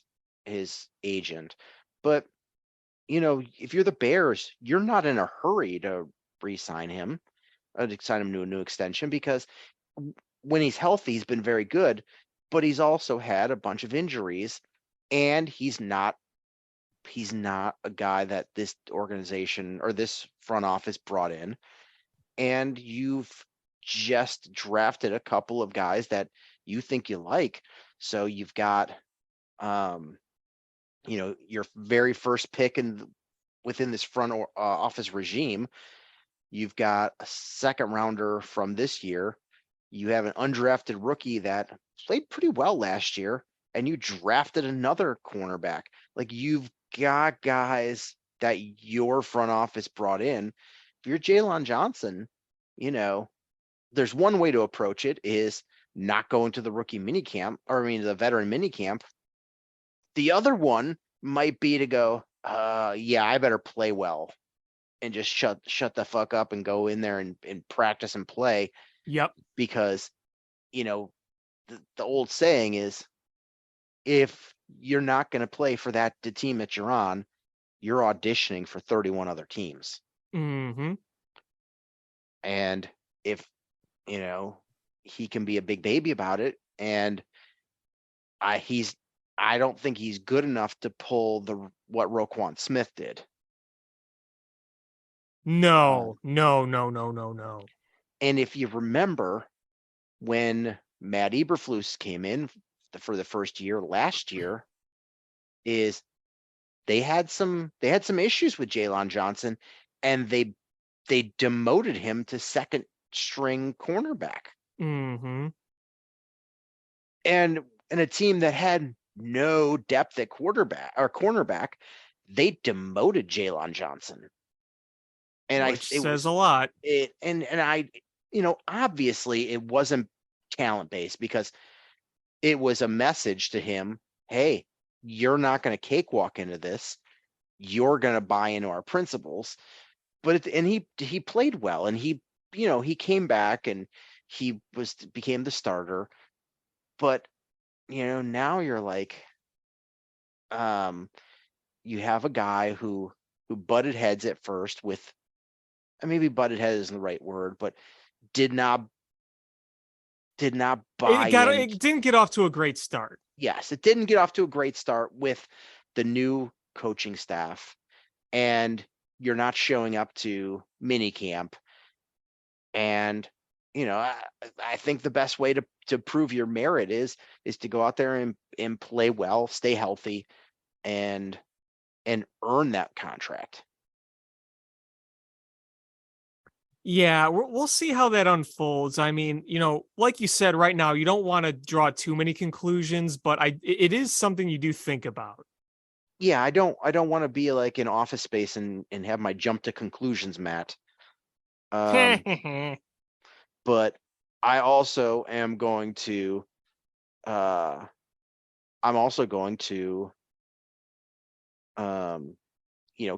agent. But if you're the Bears, you're not in a hurry to re-sign him, to sign him to a new extension, because when he's healthy, he's been very good, but he's also had a bunch of injuries, and he's not a guy that this organization or this front office brought in. And you've just drafted a couple of guys that you think you like. So you've got, your very first pick within this front office regime. You've got a second rounder from this year. You have an undrafted rookie that played pretty well last year, and you drafted another cornerback. Like, you've got guys that your front office brought in. If you're Jalen Johnson, there's one way to approach it, is not going to the rookie minicamp, the veteran minicamp. The other one might be to go, yeah, I better play well and just shut the fuck up and go in there and practice and play.
Yep.
Because, the old saying is, if you're not going to play for the team that you're on, you're auditioning for 31 other teams.
Mm-hmm.
And if, he can be a big baby about it, and I don't think he's good enough to pull what Roquan Smith did.
No.
And if you remember, when Matt Eberflus came in for the first year last year, is they had some issues with Jalen Johnson, and they demoted him to second string cornerback.
Mm-hmm.
And in a team that had no depth at quarterback or cornerback, they demoted Jalen Johnson. And
Which says a lot.
Obviously it wasn't talent based, because it was a message to him, hey, you're not going to cakewalk into this. You're going to buy into our principles. But he played well, and he came back, and he became the starter. But now you're like, you have a guy who butted heads at first with, maybe butted head isn't the right word, but did not buy in.
It didn't get off to a great start.
Yes, it didn't get off to a great start with the new coaching staff, and you're not showing up to minicamp. And I think the best way to prove your merit is to go out there and play well, stay healthy, and earn that contract.
Yeah, we'll see how that unfolds. I mean, like you said, right now, you don't want to draw too many conclusions, but it is something you do think about.
Yeah, I don't want to be like in Office Space and have my jump to conclusions, Matt. But I also am going to,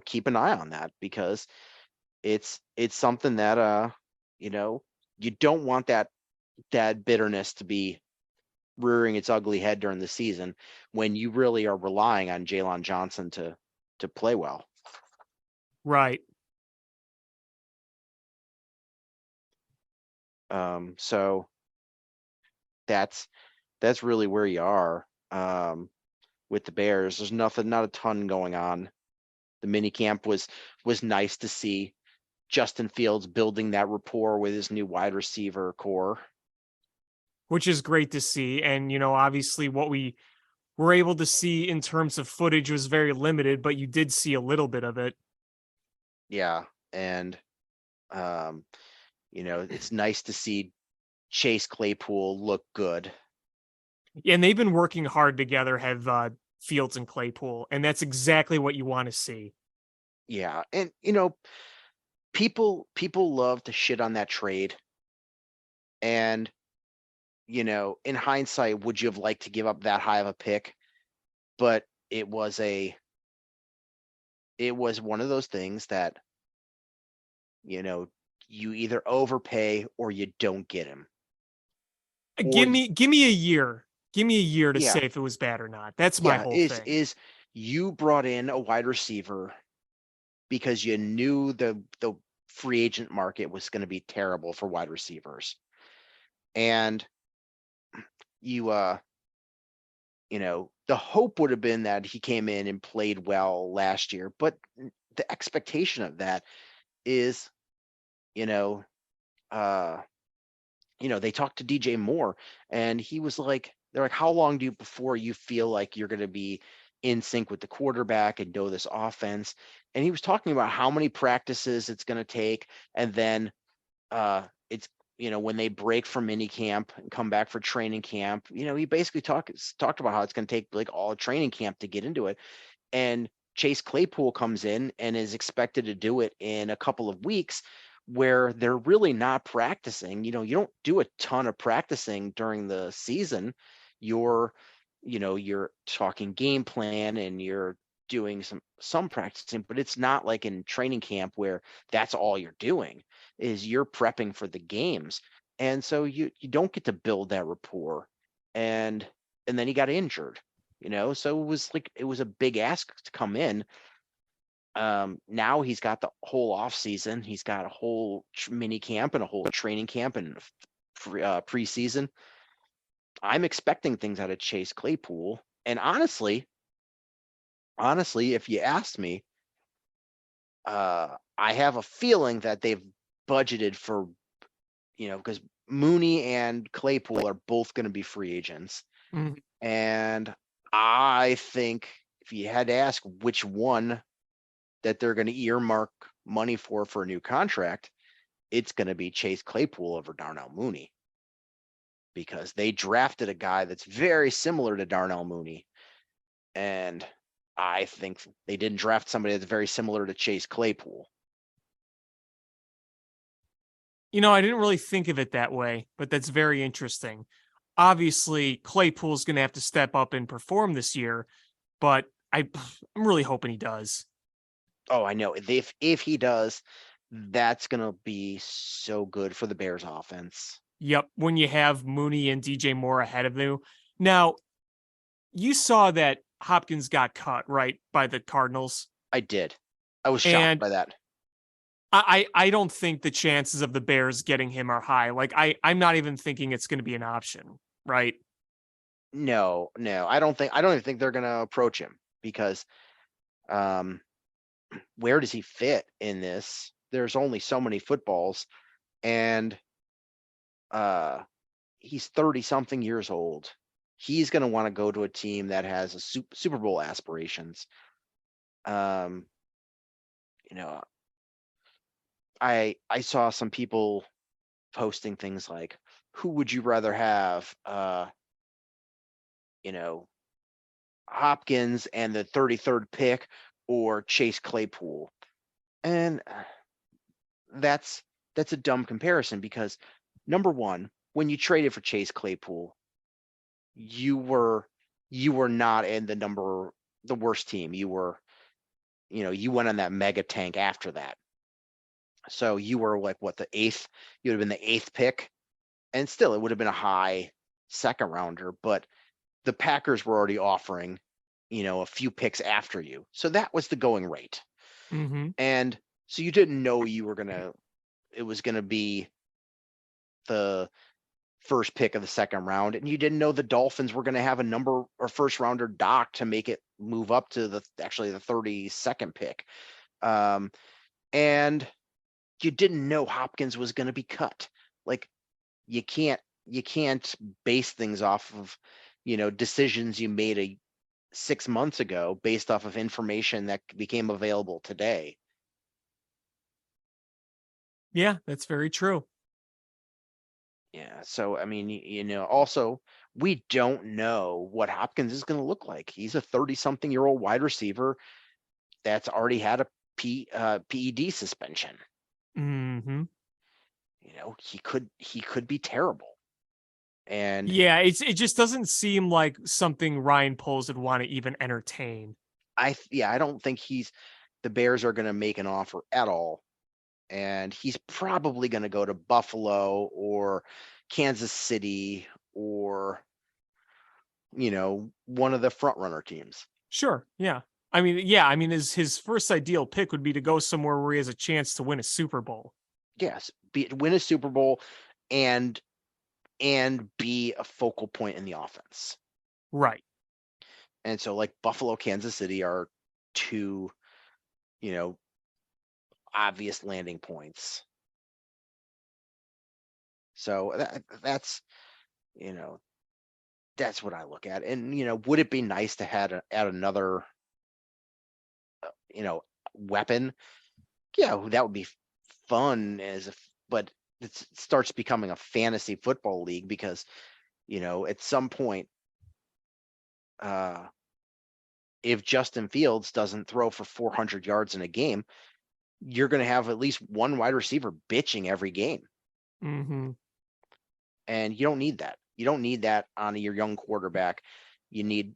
keep an eye on that, because it's something that, you don't want that bitterness to be rearing its ugly head during the season, when you really are relying on Jalen Johnson to play well.
Right.
So that's really where you are with the Bears. There's not a ton going on. The mini camp was nice to see Justin Fields building that rapport with his new wide receiver core,
which is great to see. And, obviously what we were able to see in terms of footage was very limited, but you did see a little bit of it.
Yeah. And, it's nice to see Chase Claypool look good.
Yeah, and they've been working hard together, have Fields and Claypool, and that's exactly what you want to see.
Yeah. And, people love to shit on that trade. And, in hindsight, would you have liked to give up that high of a pick? But it was one of those things that, you either overpay or you don't get him.
Give me a year. Give me a year to
Yeah.
say if it was bad or not. That's my whole thing.
Is you brought in a wide receiver because you knew the free agent market was going to be terrible for wide receivers. And you the hope would have been that he came in and played well last year, but the expectation of that is, they talked to DJ Moore, and he was like, they're like, how long do you before you feel like you're going to be in sync with the quarterback and know this offense? And he was talking about how many practices it's going to take, and then it's when they break from mini camp and come back for training camp, he basically talked about how it's going to take like all training camp to get into it. And Chase Claypool comes in and is expected to do it in a couple of weeks, where they're really not practicing. You don't do a ton of practicing during the season. You're talking game plan and you're doing some practicing, but it's not like in training camp where that's all you're doing, is you're prepping for the games. And so you don't get to build that rapport. And then he got injured, so it was a big ask to come in. Now he's got the whole off season. He's got a whole mini camp and a whole training camp and preseason. I'm expecting things out of Chase Claypool. And honestly, if you asked me, I have a feeling that they've budgeted for, because Mooney and Claypool are both going to be free agents.
Mhm.
And I think if you had to ask which one that they're going to earmark money for a new contract, it's going to be Chase Claypool over Darnell Mooney, because they drafted a guy that's very similar to Darnell Mooney. And I think they didn't draft somebody that's very similar to Chase Claypool.
I didn't really think of it that way, but that's very interesting. Obviously, Claypool's going to have to step up and perform this year, but I'm really hoping he does.
Oh, I know. If he does, that's going to be so good for the Bears offense.
Yep, when you have Mooney and DJ Moore ahead of you. Now, you saw that Hopkins got cut, right, by the Cardinals?
I did. I was shocked
And
by that.
I don't think the chances of the Bears getting him are high. Like, I'm not even thinking it's going to be an option, right?
No. I don't even think they're going to approach him, because where does he fit in this? There's only so many footballs, and he's 30 something years old. He's going to want to go to a team that has a Super Bowl aspirations. I saw some people posting things like, who would you rather have, Hopkins and the 33rd pick, or Chase Claypool? And that's a dumb comparison, because number one, when you traded for Chase Claypool, you were not in the worst team. You were, you went on that mega tank after that. So you were like, what, the eighth? You would have been the eighth pick, and still it would have been a high second rounder, but the Packers were already offering, a few picks after you. So that was the going rate.
Mm-hmm.
And so you didn't know it was going to be the first pick of the second round, and you didn't know the Dolphins were going to have a number or first rounder dock to make it move up to the 32nd pick. And you didn't know Hopkins was going to be cut. Like, you can't base things off of, decisions you made 6 months ago based off of information that became available today.
Yeah, that's very true.
Yeah. So, I mean, also, we don't know what Hopkins is going to look like. He's a 30-something-year-old wide receiver that's already had a PED suspension.
Mm-hmm.
He could be terrible. And
yeah, it just doesn't seem like something Ryan Poles would want to even entertain.
I don't think the Bears are going to make an offer at all. And he's probably going to go to Buffalo or Kansas City or, one of the front runner teams.
Sure. Yeah. I mean, yeah, I mean, his first ideal pick would be to go somewhere where he has a chance to win a Super Bowl.
Yes, win a Super Bowl and be a focal point in the offense.
Right.
And so like Buffalo, Kansas City are two, obvious landing points. So that's, that's what I look at. And, would it be nice to add another, weapon? Yeah, that would be fun but it starts becoming a fantasy football league because, at some point, if Justin Fields doesn't throw for 400 yards in a game, you're going to have at least one wide receiver bitching every game.
Mm-hmm.
And you don't need that. You don't need that on your young quarterback. You need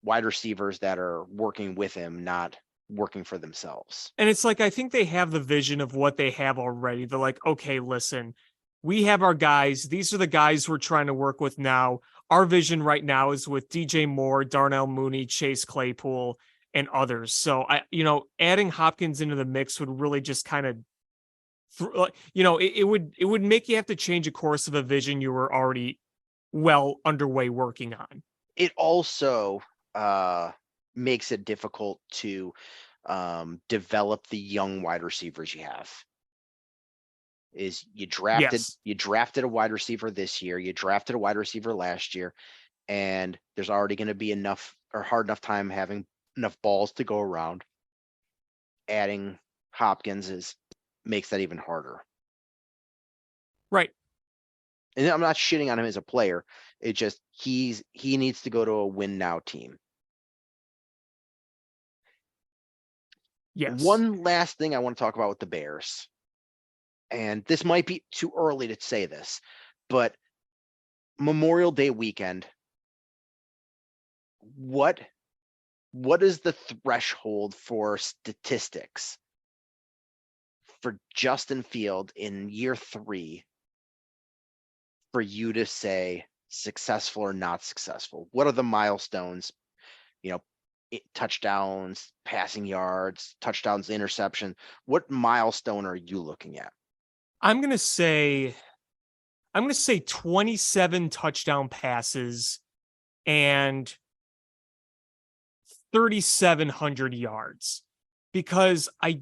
wide receivers that are working with him, not working for themselves.
And it's like, I think they have the vision of what they have already. They're like, okay, listen, we have our guys. These are the guys we're trying to work with now. Our vision right now is with DJ Moore, Darnell Mooney, Chase Claypool, and others. So adding Hopkins into the mix would really just kind of, it would make you have to change a course of a vision you were already well underway working on.
It also makes it difficult to develop the young wide receivers you have. You drafted a wide receiver this year, you drafted a wide receiver last year, and there's already going to be hard enough time having enough balls to go around. Adding Hopkins makes that even harder.
Right.
And I'm not shitting on him as a player. It just he needs to go to a win now team.
Yes.
One last thing I want to talk about with the Bears. And this might be too early to say this, but Memorial Day weekend, what is the threshold for statistics for Justin Field in year 3 for you to say successful or not successful? What are the milestones? Touchdowns, passing yards, touchdowns, interception. What milestone are you looking at?
I'm going to say 27 touchdown passes and 3,700 yards, because I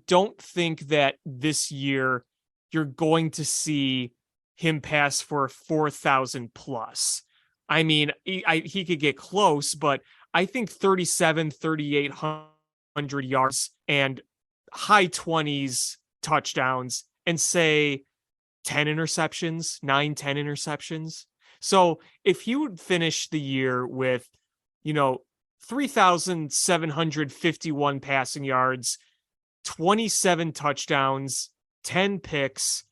don't think that this year you're going to see him pass for 4,000 plus. I mean, he could get close, but I think 3,800 yards and high 20s touchdowns and say 10 interceptions, 10 interceptions. So if he would finish the year with, 3,751 passing yards, 27 touchdowns, 10 picks,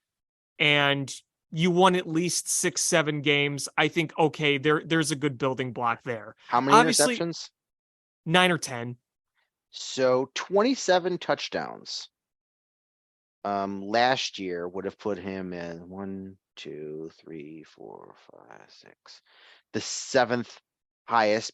and you won at least 6-7 games, I think, okay, there's a good building block there.
How many
Obviously,
interceptions?
9 or 10.
So 27 touchdowns. Last year would have put him in 1, 2, 3, 4, 5, 6, the 7th highest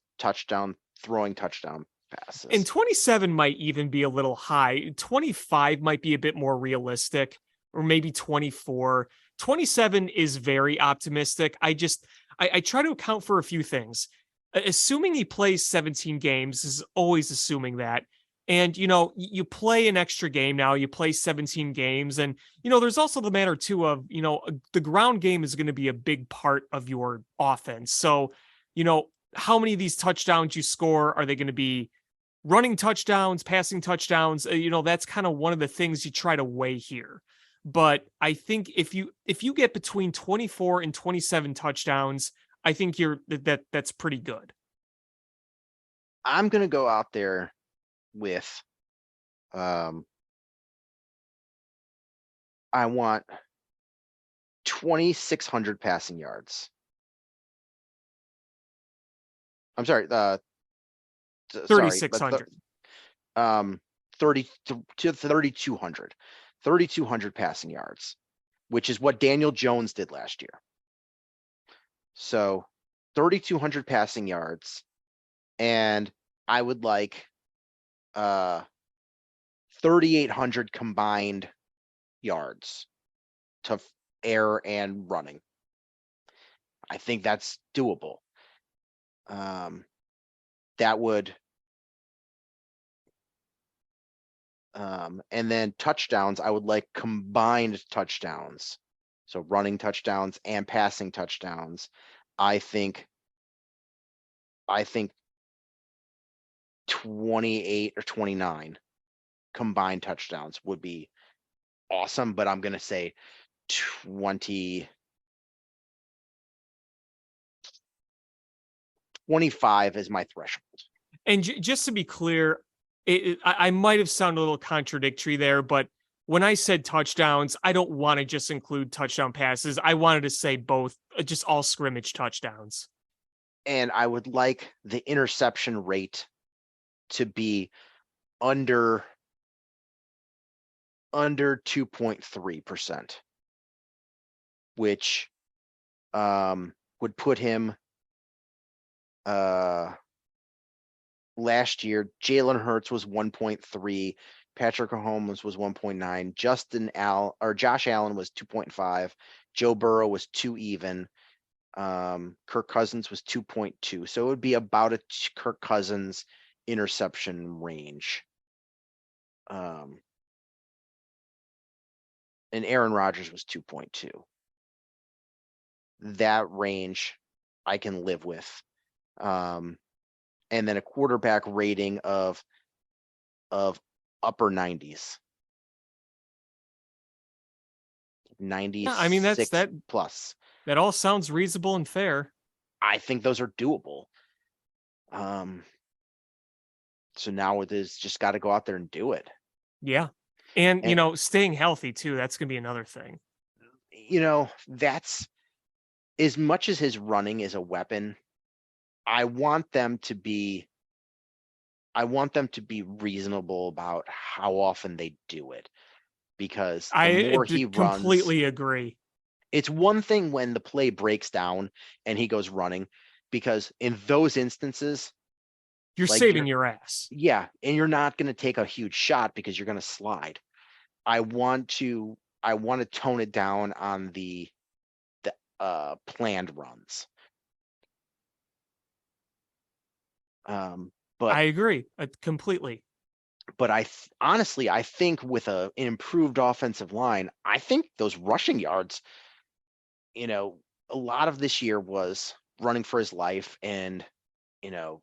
throwing touchdown passes.
And 27 might even be a little high. 25 might be a bit more realistic, or maybe 24. 27 is very optimistic. I try to account for a few things. Assuming he plays 17 games is always assuming that. And, you play an extra game now, you play 17 games. And, there's also the matter too of, the ground game is going to be a big part of your offense. So, how many of these touchdowns you score, are they going to be running touchdowns, passing touchdowns? That's kind of one of the things you try to weigh here. But I think if you get between 24 and 27 touchdowns, I think that's pretty good.
I'm going to go out there with, I want 2,600 passing yards. I'm sorry,
3,600.
3,200 passing yards, which is what Daniel Jones did last year. So 3,200 passing yards, and I would like 3,800 combined yards to air and running. I think that's doable. That would, and then touchdowns, I would like combined touchdowns. So running touchdowns and passing touchdowns. I think 28 or 29 combined touchdowns would be awesome, but I'm going to say 25 is my threshold.
And just to be clear, I might have sounded a little contradictory there, but when I said touchdowns, I don't want to just include touchdown passes. I wanted to say both, just all scrimmage touchdowns.
And I would like the interception rate to be under 2.3%, which would put him last year. Jalen Hurts was 1.3, Patrick Mahomes was 1.9, Josh Allen was 2.5, Joe Burrow was 2 even, Kirk Cousins was 2.2. So it would be about a Kirk Cousins interception range. And Aaron Rodgers was 2.2. That range I can live with. And then a quarterback rating of upper 90s. 96
I mean, that's
plus.
That all sounds reasonable and fair.
I think those are doable. So now it is just got to go out there and do it.
Yeah. And, you know, staying healthy too, that's going to be another thing.
You know, that's as much as his running is a weapon. I want them to be reasonable about how often they do it, because the more he runs,
completely agree.
It's one thing when the play breaks down and he goes running, because in those instances,
you're saving your ass.
Yeah, and you're not going to take a huge shot because you're going to slide. I want to tone it down on the planned runs. But
I agree completely.
But honestly, I think with an improved offensive line, I think those rushing yards, you know, a lot of this year was running for his life and, you know,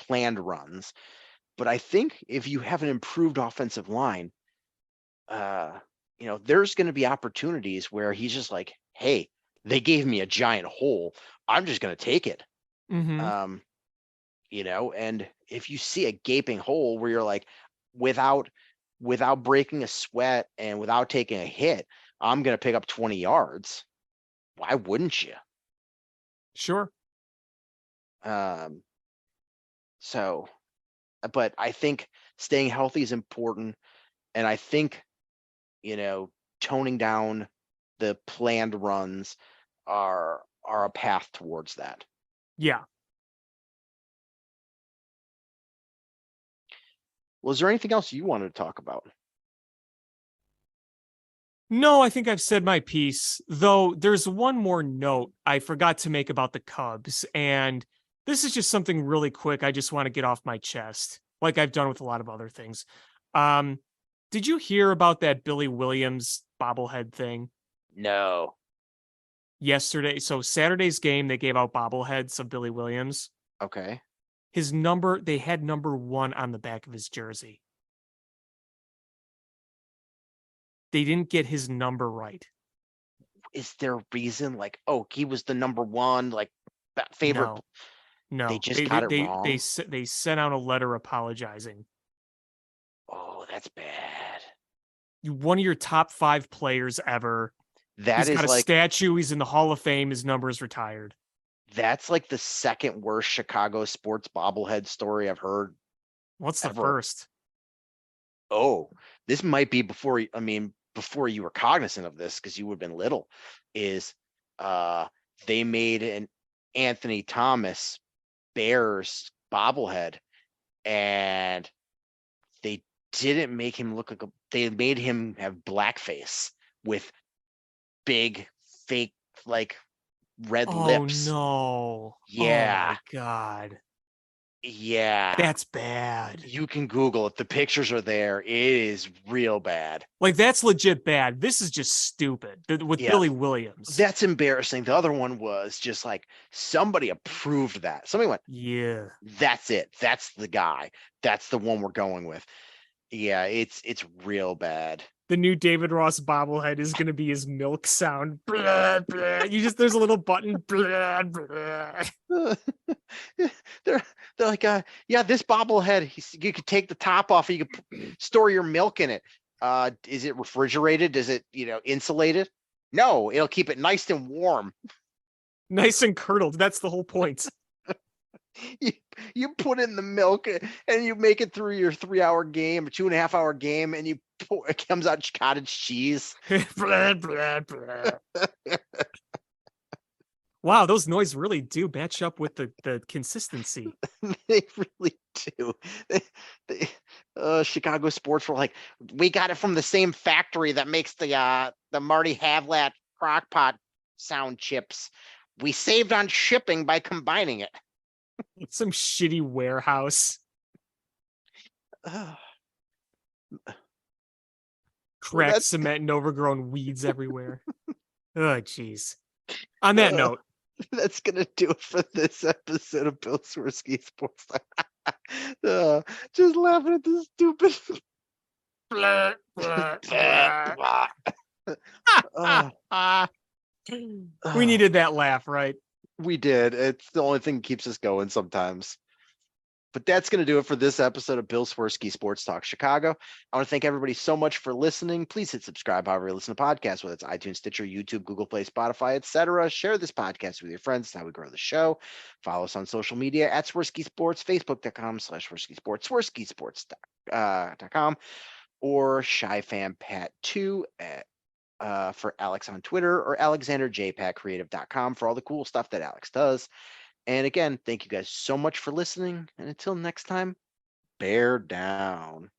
planned runs. But I think if you have an improved offensive line, you know, there's going to be opportunities where he's just like, hey, they gave me a giant hole, I'm just going to take it.
Mm-hmm.
You know, and if you see a gaping hole where you're like, without breaking a sweat and without taking a hit, I'm going to pick up 20 yards. Why wouldn't you?
Sure.
So, but I think staying healthy is important. And I think, you know, toning down the planned runs are a path towards that.
Yeah.
Was there anything else you wanted to talk about?
No, I think I've said my piece, though there's one more note I forgot to make about the Cubs, and this is just something really quick I just want to get off my chest, like I've done with a lot of other things. Did you hear about that Billy Williams bobblehead thing?
No.
Yesterday, so Saturday's game, they gave out bobbleheads of Billy Williams.
Okay.
His number, they had number 1 on the back of his jersey. They didn't get his number right.
Is there a reason, like, oh, he was the number 1, like, favorite?
No.
They just got it wrong.
They sent out a letter apologizing.
Oh, that's bad.
One of your top 5 players ever.
He's
got a statue. He's in the Hall of Fame. His number is retired.
That's like the second worst Chicago sports bobblehead story I've heard.
What's the
ever.
first?
Oh, this might be before you were cognizant of this, because you would have been little. Is they made an Anthony Thomas Bears bobblehead, and they didn't make him look like they made him have blackface with big fake like red lips.
No.
Yeah.
Oh my God.
Yeah.
That's bad.
You can Google it. The pictures are there. It is real bad.
Like, that's legit bad. This is just stupid with
Yeah.
Billy Williams.
That's embarrassing. The other one was just like somebody approved that. Somebody went,
yeah.
that's it. That's the guy. That's the one we're going with. Yeah, it's real bad.
The new David Ross bobblehead is going to be his milk sound. Blah, blah. There's a little button. Blah, blah.
they're like, yeah, this bobblehead, you could take the top off and you could store your milk in it. Is it refrigerated? Is it, insulated? No, it'll keep it nice and warm.
Nice and curdled. That's the whole point.
You put in the milk and you make it through your 3-hour game, 2.5-hour game, and it comes out cottage cheese.
Blah, blah, blah. Wow, those noises really do match up with the consistency.
They really do. Chicago Sports were like, we got it from the same factory that makes the Marty Havlat crockpot sound chips. We saved on shipping by combining it.
Some shitty warehouse. Cracked cement and overgrown weeds everywhere. Oh, jeez. On that note,
that's gonna do it for this episode of Bill Swerski Sports. Just laughing at this stupid.
blah, blah, blah. We needed that laugh, right?
We did. It's the only thing that keeps us going sometimes. But that's going to do it for this episode of Bill Swerski Sports Talk Chicago. I want to thank everybody so much for listening. Please hit subscribe however you listen to podcasts, whether it's iTunes, Stitcher, YouTube, Google Play, Spotify, etc. Share this podcast with your friends. It's how we grow the show. Follow us on social media at Swerski Sports, Facebook.com/Swerski Sports, SwerskiSports.com, or ShyFanPat2 for Alex on Twitter, or AlexanderJPatCreative.com for all the cool stuff that Alex does. And again, thank you guys so much for listening. And until next time, bear down.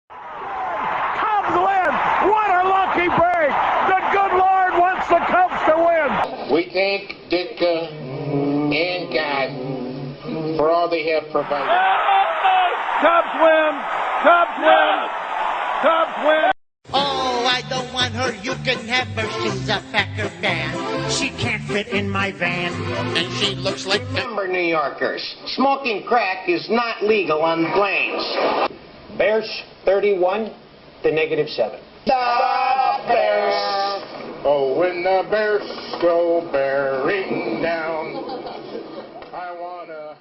Cubs win! What a lucky break! The good Lord wants the Cubs to win!
We thank Ditka and God for all they have provided.
Cubs win! Cubs win! Cubs win!
Oh, I don't want her, you can have her, she's a Packer fan. She can't fit in my van.
And she looks like number New Yorkers. Smoking crack is not legal on the plains.
Bears 31 to -7.
The Bears.
Oh, when the Bears go bearing down, I wanna...